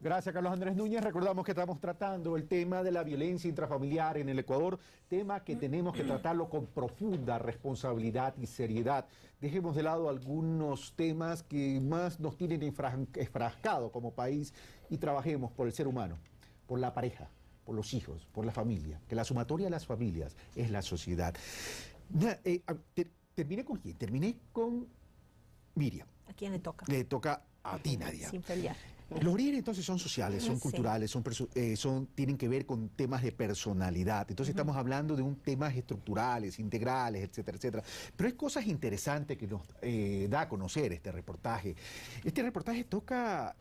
Gracias, Carlos Andrés Núñez. Recordamos que estamos tratando el tema de la violencia intrafamiliar en el Ecuador, tema que tenemos que tratarlo con profunda responsabilidad y seriedad. Dejemos de lado algunos temas que más nos tienen enfrascado como país y trabajemos por el ser humano, por la pareja, por los hijos, por la familia, que la sumatoria de las familias es la sociedad. ¿Terminé con quién? Terminé con Miriam. ¿A quién le toca? Le toca a ti, Nadia. Sin pelear. Los líderes entonces son sociales, son culturales, tienen que ver con temas de personalidad. Entonces estamos hablando de temas estructurales, integrales, etcétera, etcétera. Pero hay cosas interesantes que nos da a conocer este reportaje. Este reportaje toca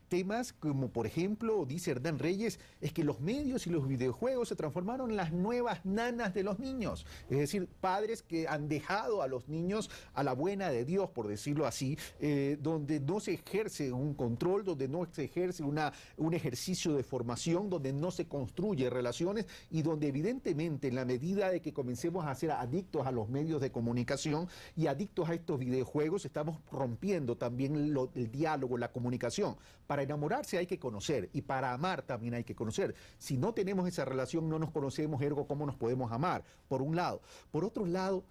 temas como, por ejemplo, dice Hernán Reyes, es que los medios y los videojuegos se transformaron en las nuevas nanas de los niños. Es decir, padres que han dejado a los niños a la buena de Dios, por decirlo así, donde no se ejerce un control, donde no se ejerce un ejercicio de formación, donde no se construye relaciones y donde evidentemente en la medida de que comencemos a ser adictos a los medios de comunicación y adictos a estos videojuegos, estamos rompiendo también el diálogo, la comunicación. Para enamorarse hay que conocer y para amar también hay que conocer. Si no tenemos esa relación, no nos conocemos, ergo, ¿cómo nos podemos amar? Por un lado. Por otro lado,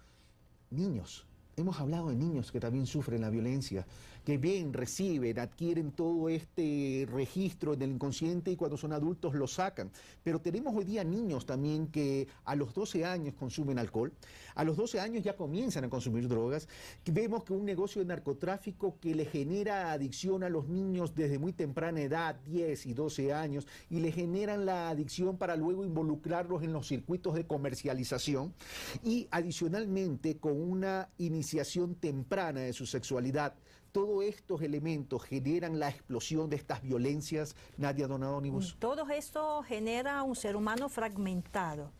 niños. Hemos hablado de niños que también sufren la violencia, que ven, reciben, adquieren todo este registro en el inconsciente y cuando son adultos lo sacan. Pero tenemos hoy día niños también que a los 12 años consumen alcohol, a los 12 años ya comienzan a consumir drogas. Vemos que un negocio de narcotráfico que le genera adicción a los niños desde muy temprana edad, 10 y 12 años, y le generan la adicción para luego involucrarlos en los circuitos de comercialización y adicionalmente con una iniciación temprana de su sexualidad. Todos estos elementos generan la explosión de estas violencias, Nadia Donadonibus. Todo esto genera un ser humano fragmentado.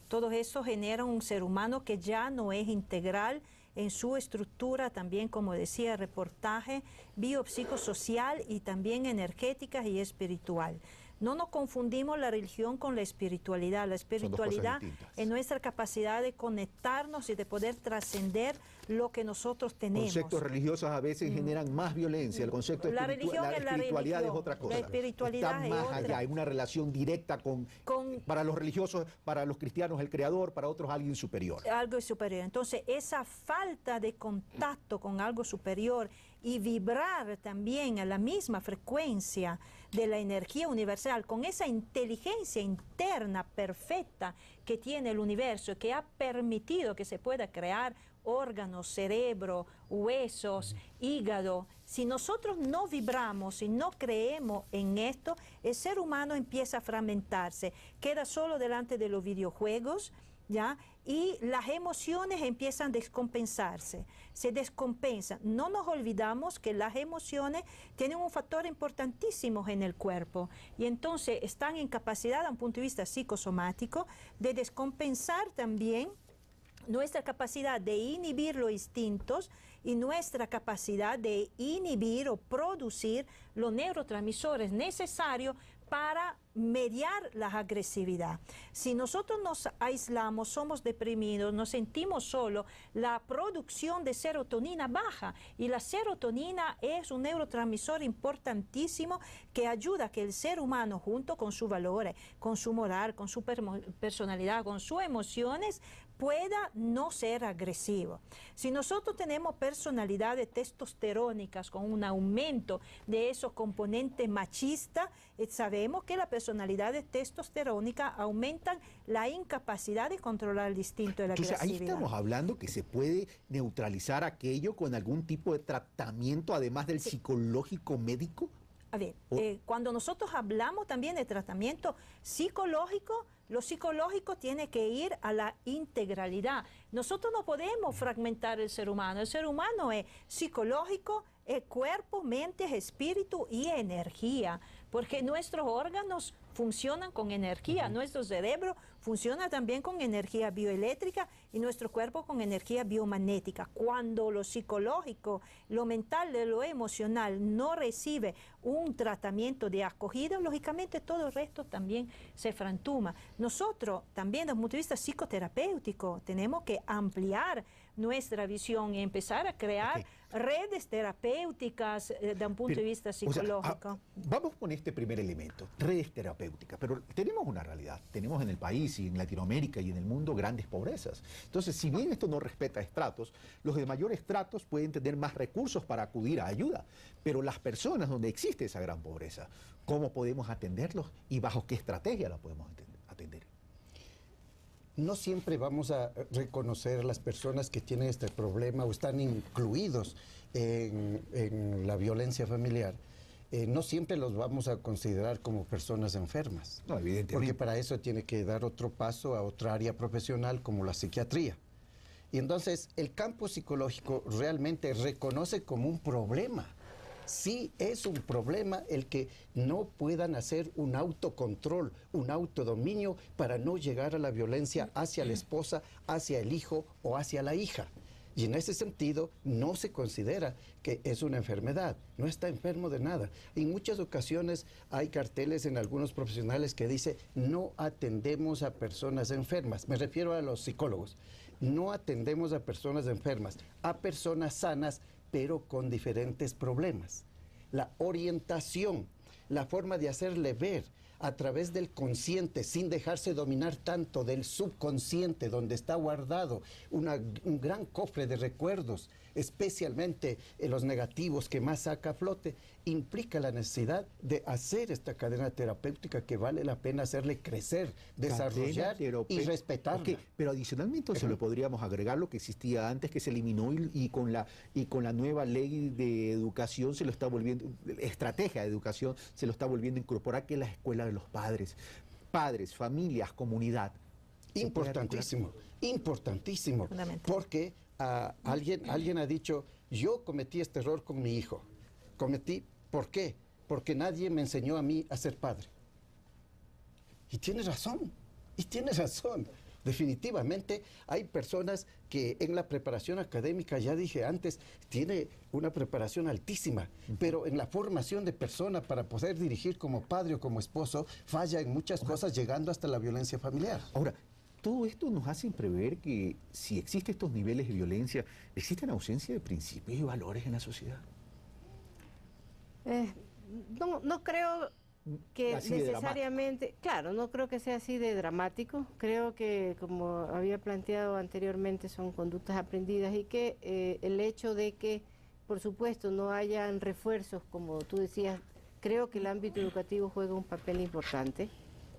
Todo eso genera un ser humano que ya no es integral en su estructura, también como decía el reportaje, biopsicosocial y también energética y espiritual. No nos confundimos la religión con la espiritualidad. La espiritualidad es nuestra capacidad de conectarnos y de poder trascender lo que nosotros tenemos. Conceptos religiosos a veces generan más violencia. El concepto de la espiritualidad es otra cosa. La espiritualidad está más allá, hay una relación directa con para los religiosos, para los cristianos el creador, para otros alguien superior. Algo superior. Entonces, esa falta de contacto con algo superior y vibrar también a la misma frecuencia de la energía universal, con esa inteligencia interna perfecta que tiene el universo, que ha permitido que se pueda crear órganos, cerebro, huesos, hígado. Si nosotros no vibramos y no creemos en esto, el ser humano empieza a fragmentarse, queda solo delante de los videojuegos, ¿ya? Y las emociones empiezan a descompensarse, se descompensan. No nos olvidamos que las emociones tienen un factor importantísimo en el cuerpo y entonces están en capacidad, a un punto de vista psicosomático, de descompensar también nuestra capacidad de inhibir los instintos y nuestra capacidad de inhibir o producir los neurotransmisores necesarios para mediar la agresividad. Si nosotros nos aislamos, somos deprimidos, nos sentimos solos, la producción de serotonina baja y la serotonina es un neurotransmisor importantísimo que ayuda a que el ser humano junto con sus valores, con su moral, con su personalidad, con sus emociones, pueda no ser agresivo. Si nosotros tenemos personalidades testosterónicas con un aumento de esos componentes machistas, sabemos que las personalidades testosterónicas aumentan la incapacidad de controlar el instinto de la agresividad. Ahí estamos hablando que se puede neutralizar aquello con algún tipo de tratamiento, además del psicológico médico. A ver, cuando nosotros hablamos también de tratamiento psicológico, lo psicológico tiene que ir a la integralidad. Nosotros no podemos fragmentar el ser humano. El ser humano es psicológico, es cuerpo, mente, espíritu y energía, porque nuestros órganos funcionan con energía, nuestro cerebro funciona también con energía bioeléctrica y nuestro cuerpo con energía biomagnética. Cuando lo psicológico, lo mental, lo emocional no recibe un tratamiento de acogida, lógicamente todo el resto también se fractura. Nosotros también desde el punto de vista psicoterapéutico tenemos que ampliar nuestra visión y empezar a crear redes terapéuticas desde un punto de vista psicológico. Vamos con este primer elemento, redes terapéuticas, pero tenemos una realidad, tenemos en el país y en Latinoamérica y en el mundo grandes pobrezas. Entonces, si bien esto no respeta estratos, los de mayor estratos pueden tener más recursos para acudir a ayuda, pero las personas donde existe esa gran pobreza, ¿cómo podemos atenderlos y bajo qué estrategia la podemos atender? No siempre vamos a reconocer a las personas que tienen este problema o están incluidos en la violencia familiar. No siempre los vamos a considerar como personas enfermas. No, evidentemente. Porque para eso tiene que dar otro paso a otra área profesional como la psiquiatría. Y entonces el campo psicológico realmente reconoce como un problema. Sí es un problema el que no puedan hacer un autocontrol, un autodominio para no llegar a la violencia hacia la esposa, hacia el hijo o hacia la hija. Y en ese sentido no se considera que es una enfermedad, no está enfermo de nada. En muchas ocasiones hay carteles en algunos profesionales que dice no atendemos a personas enfermas, me refiero a los psicólogos, no atendemos a personas enfermas, a personas sanas pero con diferentes problemas. La orientación, la forma de hacerle ver a través del consciente, sin dejarse dominar tanto del subconsciente, donde está guardado un gran cofre de recuerdos, especialmente los negativos que más saca a flote, implica la necesidad de hacer esta cadena terapéutica que vale la pena hacerle crecer, desarrollar y respetarla. Okay, pero adicionalmente se lo podríamos agregar lo que existía antes, que se eliminó y con la nueva ley de educación se lo está volviendo, estrategia de educación se lo está volviendo a incorporar, que es la escuela de los padres, familias, comunidad. Importantísimo, importantísimo, porque alguien ha dicho, yo cometí este error con mi hijo. ¿Por qué? Porque nadie me enseñó a mí a ser padre. Y tiene razón. Definitivamente hay personas que en la preparación académica, ya dije antes, tiene una preparación altísima, pero en la formación de persona para poder dirigir como padre o como esposo, falla en muchas cosas, llegando hasta la violencia familiar. Ahora, todo esto nos hace prever que si existen estos niveles de violencia, ¿existen ausencia de principios y valores en la sociedad? No creo que necesariamente, claro, no creo que sea así de dramático. Creo que, como había planteado anteriormente, son conductas aprendidas y que el hecho de que, por supuesto, no hayan refuerzos, como tú decías, creo que el ámbito educativo juega un papel importante.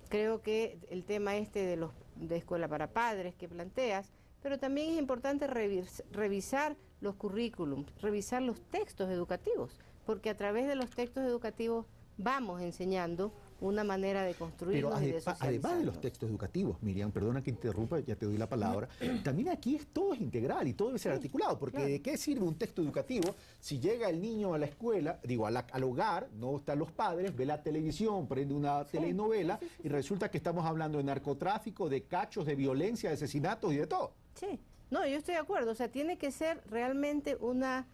Creo que el tema de escuela para padres que planteas, pero también es importante revisar los currículums, revisar los textos educativos, porque a través de los textos educativos vamos enseñando una manera de construirnos y de socializarnos. Además de los textos educativos, Miriam, perdona que interrumpa, ya te doy la palabra, también aquí todo es integral y todo debe ser articulado, porque claro, ¿de qué sirve un texto educativo si llega el niño a la escuela, al hogar, no están los padres, ve la televisión, prende una telenovela y resulta que estamos hablando de narcotráfico, de cachos, de violencia, de asesinatos y de todo? Sí, no, yo estoy de acuerdo, o sea, tiene que ser realmente una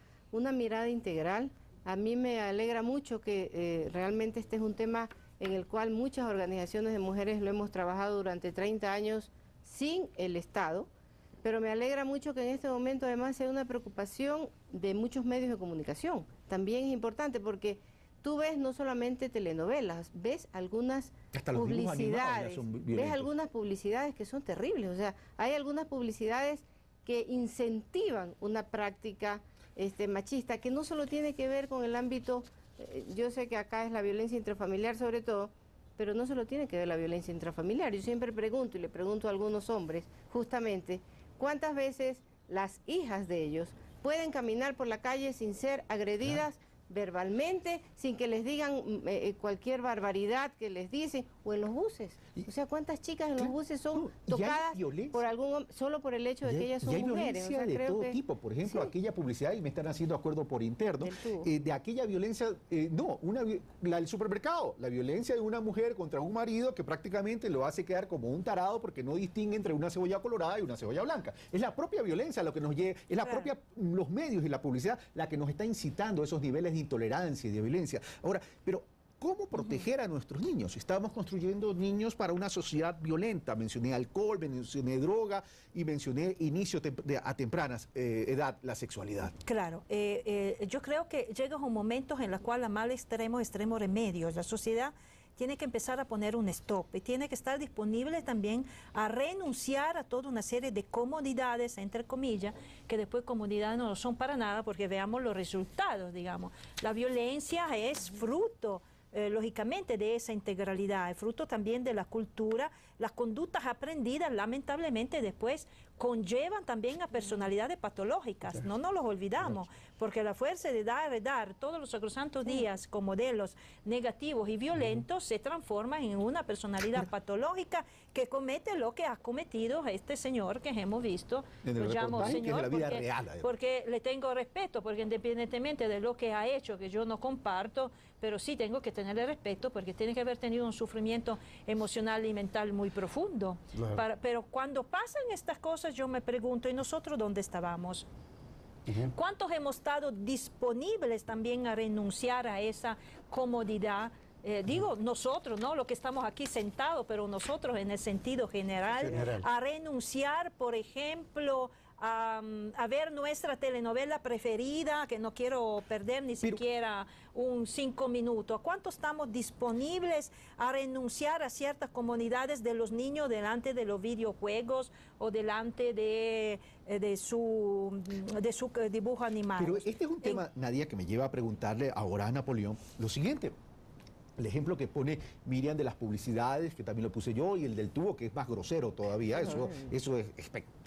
mirada integral. A mí me alegra mucho que realmente este es un tema en el cual muchas organizaciones de mujeres lo hemos trabajado durante 30 años sin el Estado, pero me alegra mucho que en este momento además sea una preocupación de muchos medios de comunicación. También es importante porque tú ves no solamente telenovelas, ves algunas publicidades que son terribles, o sea, hay algunas publicidades que incentivan una práctica machista, que no solo tiene que ver con el ámbito, yo sé que acá es la violencia intrafamiliar sobre todo, pero no solo tiene que ver la violencia intrafamiliar. Yo siempre pregunto, y le pregunto a algunos hombres, justamente, ¿cuántas veces las hijas de ellos pueden caminar por la calle sin ser agredidas verbalmente, sin que les digan cualquier barbaridad que les dicen, o en los buses? O sea, ¿cuántas chicas en los buses son tocadas por solo por el hecho de que ellas son mujeres? Y hay violencia de todo tipo, por ejemplo, aquella publicidad, y me están haciendo acuerdo por interno, de aquella violencia, el supermercado, la violencia de una mujer contra un marido que prácticamente lo hace quedar como un tarado porque no distingue entre una cebolla colorada y una cebolla blanca. Es la propia violencia lo que nos lleva, es la propia, los medios y la publicidad la que nos está incitando a esos niveles de intolerancia y de violencia. Ahora, pero cómo proteger a nuestros niños. Estamos construyendo niños para una sociedad violenta. Mencioné alcohol, mencioné droga y mencioné inicio a temprana edad la sexualidad. Claro, yo creo que llega un momento en el cual a mal extremo remedios. La sociedad tiene que empezar a poner un stop y tiene que estar disponible también a renunciar a toda una serie de comodidades, entre comillas, que después comodidades no lo son para nada porque veamos los resultados, digamos. La violencia es fruto, lógicamente, de esa integralidad, es fruto también de la cultura. Las conductas aprendidas, lamentablemente, después conllevan también a personalidades patológicas, no nos los olvidamos, porque la fuerza de dar todos los sacrosantos días con modelos negativos y violentos se transforma en una personalidad patológica que comete lo que ha cometido este señor que hemos visto. En el llamo señor la vida real, porque le tengo respeto, porque independientemente de lo que ha hecho, que yo no comparto, pero sí tengo que tenerle respeto porque tiene que haber tenido un sufrimiento emocional y mental muy profundo. Claro. Pero cuando pasan estas cosas yo me pregunto, ¿y nosotros dónde estábamos? ¿Cuántos hemos estado disponibles también a renunciar a esa comodidad? Digo nosotros, no lo que estamos aquí sentados, pero nosotros en el sentido general. A renunciar, por ejemplo, a ver nuestra telenovela preferida, que no quiero perder ni siquiera 5 minutos. ¿Cuánto estamos disponibles a renunciar a ciertas comodidades de los niños delante de los videojuegos o delante de su dibujo animado? Pero este es un tema, Nadia, que me lleva a preguntarle ahora a Napoleón lo siguiente. El ejemplo que pone Miriam de las publicidades, que también lo puse yo, y el del tubo, que es más grosero todavía, eso es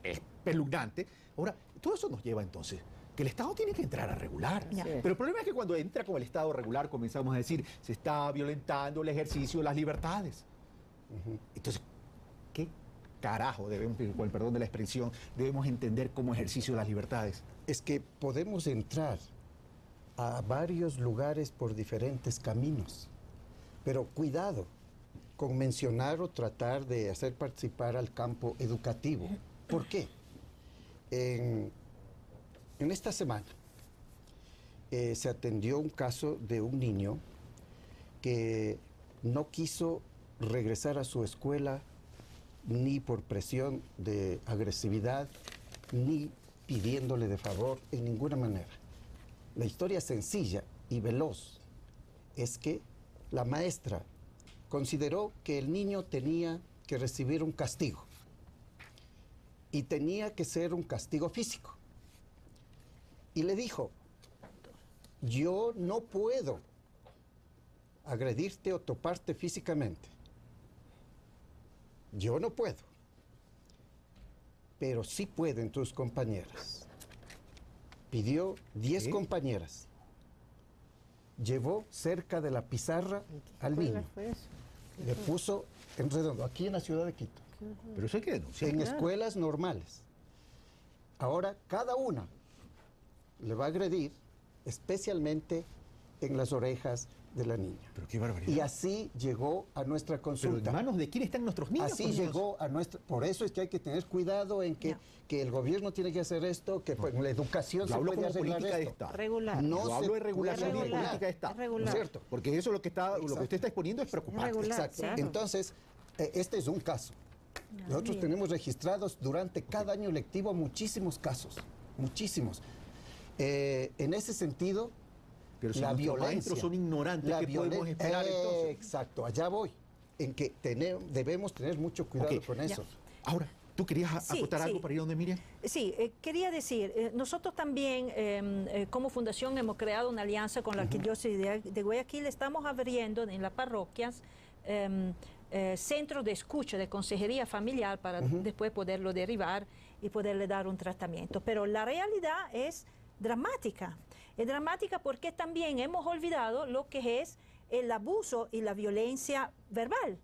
espeluznante. Ahora, todo eso nos lleva entonces que el Estado tiene que entrar a regular. Sí. Pero el problema es que cuando entra con el Estado a regular, comenzamos a decir, se está violentando el ejercicio de las libertades. Entonces, ¿qué carajo debemos, con el perdón de la expresión, debemos entender como ejercicio de las libertades? Es que podemos entrar a varios lugares por diferentes caminos. Pero cuidado con mencionar o tratar de hacer participar al campo educativo. ¿Por qué? En esta semana se atendió un caso de un niño que no quiso regresar a su escuela ni por presión de agresividad, ni pidiéndole de favor en ninguna manera. La historia sencilla y veloz es que la maestra consideró que el niño tenía que recibir un castigo y tenía que ser un castigo físico. Y le dijo, yo no puedo agredirte o toparte físicamente. Yo no puedo, pero sí pueden tus compañeras. Pidió 10 compañeras. Llevó cerca de la pizarra al niño. Le puso en redondo, aquí en la ciudad de Quito. Pero eso hay que denunciar. En escuelas normales. Ahora, cada una le va a agredir, especialmente en las orejas de la niña. Pero qué barbaridad. Y así llegó a nuestra consulta. Pero ¿en manos de quién están nuestros niños? Así llegó a nuestra... Por eso es que hay que tener cuidado en que el gobierno tiene que hacer esto, que pues, la educación se puede arreglar política esto. de Estado. Regular. No Yo hablo de regulación y política de Estado. Regular. ¿No es cierto? Porque eso lo que usted está exponiendo es preocupante. Regular, Exacto. claro. Entonces, este es un caso. Nosotros tenemos registrados durante cada año lectivo muchísimos casos, muchísimos. En ese sentido, pero si la nuestros violencia, maestros son ignorantes, ¿qué podemos esperar entonces? Exacto, allá voy, en que debemos tener mucho cuidado con eso. Ahora, ¿tú querías acotar algo para ir donde Miriam? Sí, quería decir, nosotros también como fundación hemos creado una alianza con la Arquidiócesis de Guayaquil, estamos abriendo en las parroquias centros de escucha, de consejería familiar para después poderlo derivar y poderle dar un tratamiento. Pero la realidad es dramática. Es dramática porque también hemos olvidado lo que es el abuso y la violencia verbal.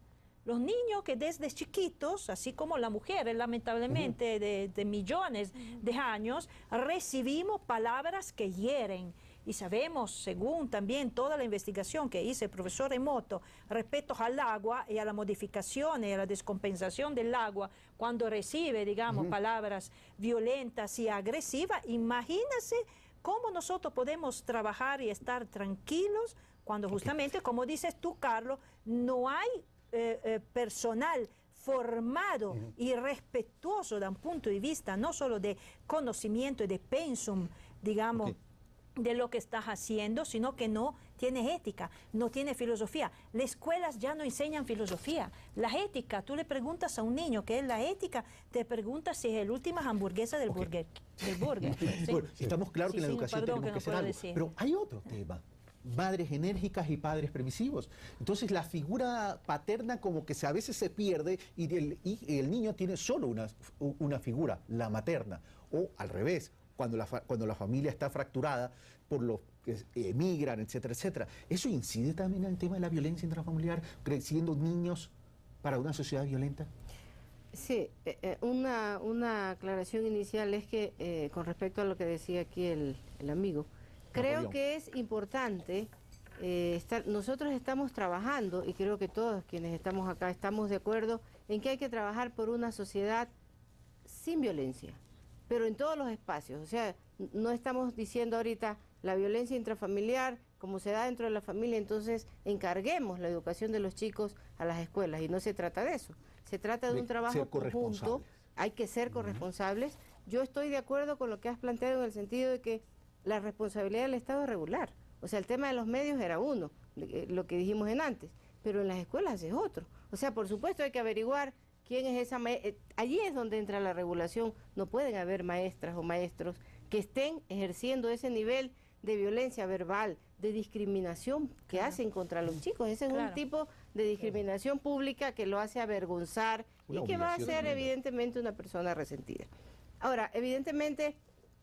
Los niños que desde chiquitos, así como las mujeres, lamentablemente, de millones de años, recibimos palabras que hieren. Y sabemos, según también toda la investigación que hizo el profesor Emoto respecto al agua y a la modificación y a la descompensación del agua cuando recibe, digamos, palabras violentas y agresivas, imagínense cómo nosotros podemos trabajar y estar tranquilos cuando justamente, como dices tú, Carlos, no hay personal formado y respetuoso de un punto de vista no solo de conocimiento y de pensum, digamos, de lo que estás haciendo, sino que no tiene ética, no tiene filosofía. Las escuelas ya no enseñan filosofía. La ética, tú le preguntas a un niño qué es la ética, te preguntas si es la última hamburguesa del burger. ¿Sí? Bueno, estamos claros que en la educación tenemos que hacer algo, pero hay otro tema. Madres enérgicas y padres permisivos. Entonces la figura paterna como que a veces se pierde y el niño tiene solo una figura, la materna, o al revés, cuando la familia está fracturada por los que emigran, etcétera, etcétera. ¿Eso incide también en el tema de la violencia intrafamiliar, creciendo niños para una sociedad violenta? Sí, una aclaración inicial es que con respecto a lo que decía aquí el amigo, creo que es importante, nosotros estamos trabajando, y creo que todos quienes estamos acá estamos de acuerdo en que hay que trabajar por una sociedad sin violencia, pero en todos los espacios. O sea, no estamos diciendo ahorita la violencia intrafamiliar, como se da dentro de la familia, entonces encarguemos la educación de los chicos a las escuelas, y no se trata de eso. Se trata de un trabajo conjunto, hay que ser corresponsables. Yo estoy de acuerdo con lo que has planteado en el sentido de que la responsabilidad del Estado es regular. O sea, el tema de los medios era uno, lo que dijimos en antes, pero en las escuelas es otro. O sea, por supuesto hay que averiguar quién es esa maestra. Allí es donde entra la regulación. No pueden haber maestras o maestros que estén ejerciendo ese nivel de violencia verbal, de discriminación que hacen contra los chicos. Ese es un tipo de discriminación pública que lo hace avergonzar y que va a ser evidentemente una persona resentida. Ahora, evidentemente,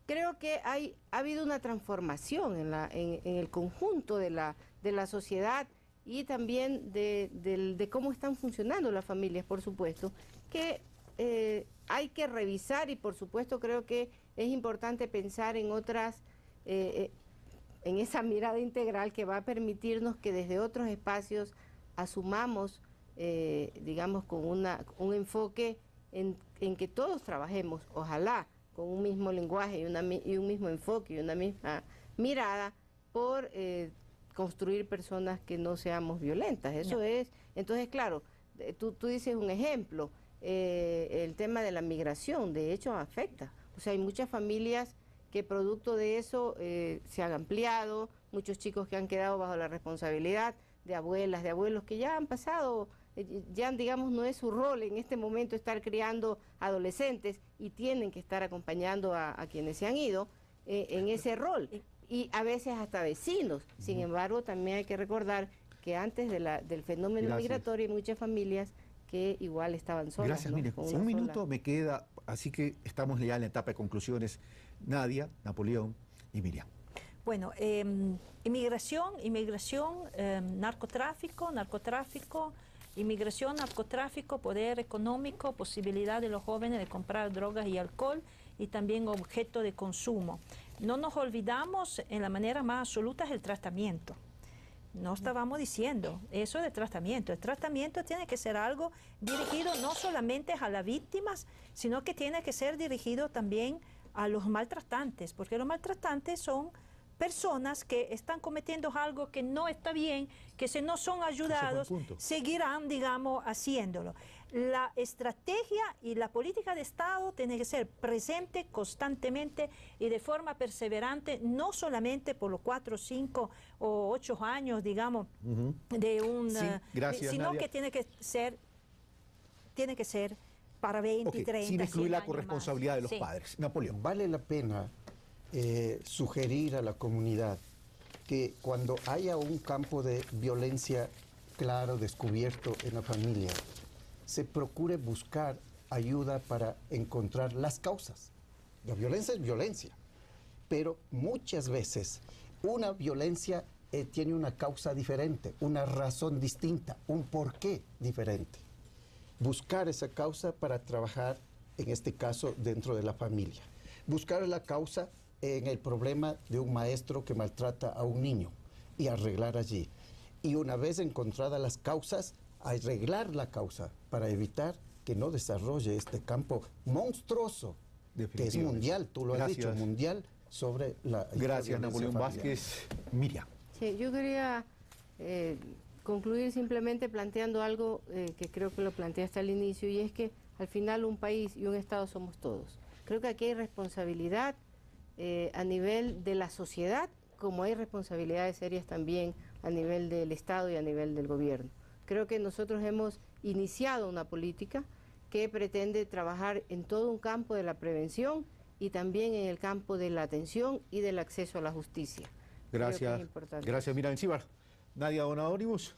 creo que ha habido una transformación en el conjunto de la sociedad y también de cómo están funcionando las familias, por supuesto, que hay que revisar, y por supuesto creo que es importante pensar en otras, en esa mirada integral que va a permitirnos que desde otros espacios asumamos, digamos, con un enfoque en que todos trabajemos, ojalá, con un mismo lenguaje y un mismo enfoque y una misma mirada por construir personas que no seamos violentas. Eso es, entonces claro, tú dices un ejemplo, el tema de la migración, de hecho afecta. O sea, hay muchas familias que producto de eso se han ampliado, muchos chicos que han quedado bajo la responsabilidad de abuelas, de abuelos que ya han pasado, ya digamos no es su rol en este momento estar criando adolescentes y tienen que estar acompañando a quienes se han ido en ese rol. Y a veces hasta vecinos. Sin embargo, también hay que recordar que antes del fenómeno migratorio hay muchas familias que igual estaban solas. Gracias, ¿no? Miriam. Un minuto me queda, así que estamos ya en la etapa de conclusiones. Nadia, Napoleón y Miriam. Bueno, inmigración, narcotráfico, inmigración, narcotráfico, poder económico, posibilidad de los jóvenes de comprar drogas y alcohol y también objeto de consumo. No nos olvidamos en la manera más absoluta es el tratamiento. No estábamos diciendo eso de tratamiento. El tratamiento tiene que ser algo dirigido no solamente a las víctimas, sino que tiene que ser dirigido también a los maltratantes, porque los maltratantes son personas que están cometiendo algo que no está bien, que si no son ayudados, seguirán, digamos, haciéndolo. La estrategia y la política de Estado tiene que ser presente constantemente y de forma perseverante, no solamente por los 4, 5 o 8 años, digamos, de un... Sí, gracias, sino Nadia. que tiene que ser para 20 y 30 sin excluir la años corresponsabilidad más. de los padres. Napoleón. Vale la pena sugerir a la comunidad que cuando haya un campo de violencia claro, descubierto en la familia, se procure buscar ayuda para encontrar las causas. La violencia es violencia, pero muchas veces una violencia tiene una causa diferente, una razón distinta, un porqué diferente. Buscar esa causa para trabajar, en este caso, dentro de la familia. Buscar la causa en el problema de un maestro que maltrata a un niño y arreglar allí. Y una vez encontradas las causas, arreglar la causa para evitar que no desarrolle este campo monstruoso que es mundial, tú lo has dicho, mundial sobre la... Gracias, Napoleón Vázquez. Miriam. Sí, yo quería concluir simplemente planteando algo que creo que lo planteé hasta el inicio, y es que al final un país y un Estado somos todos. Creo que aquí hay responsabilidad a nivel de la sociedad, como hay responsabilidades serias también a nivel del Estado y a nivel del gobierno. Creo que nosotros hemos iniciado una política que pretende trabajar en todo un campo de la prevención y también en el campo de la atención y del acceso a la justicia. Gracias. Gracias, Miriam Elcíbar. Nadia Donadónimos,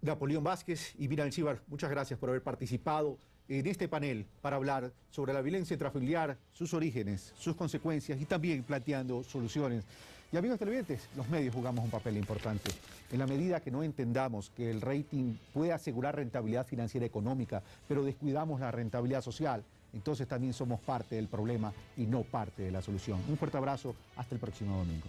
Napoleón Vázquez y Miriam Elcíbar, muchas gracias por haber participado en este panel para hablar sobre la violencia intrafamiliar, sus orígenes, sus consecuencias y también planteando soluciones. Y amigos televidentes, los medios jugamos un papel importante. En la medida que no entendamos que el rating puede asegurar rentabilidad financiera económica, pero descuidamos la rentabilidad social, entonces también somos parte del problema y no parte de la solución. Un fuerte abrazo, hasta el próximo domingo.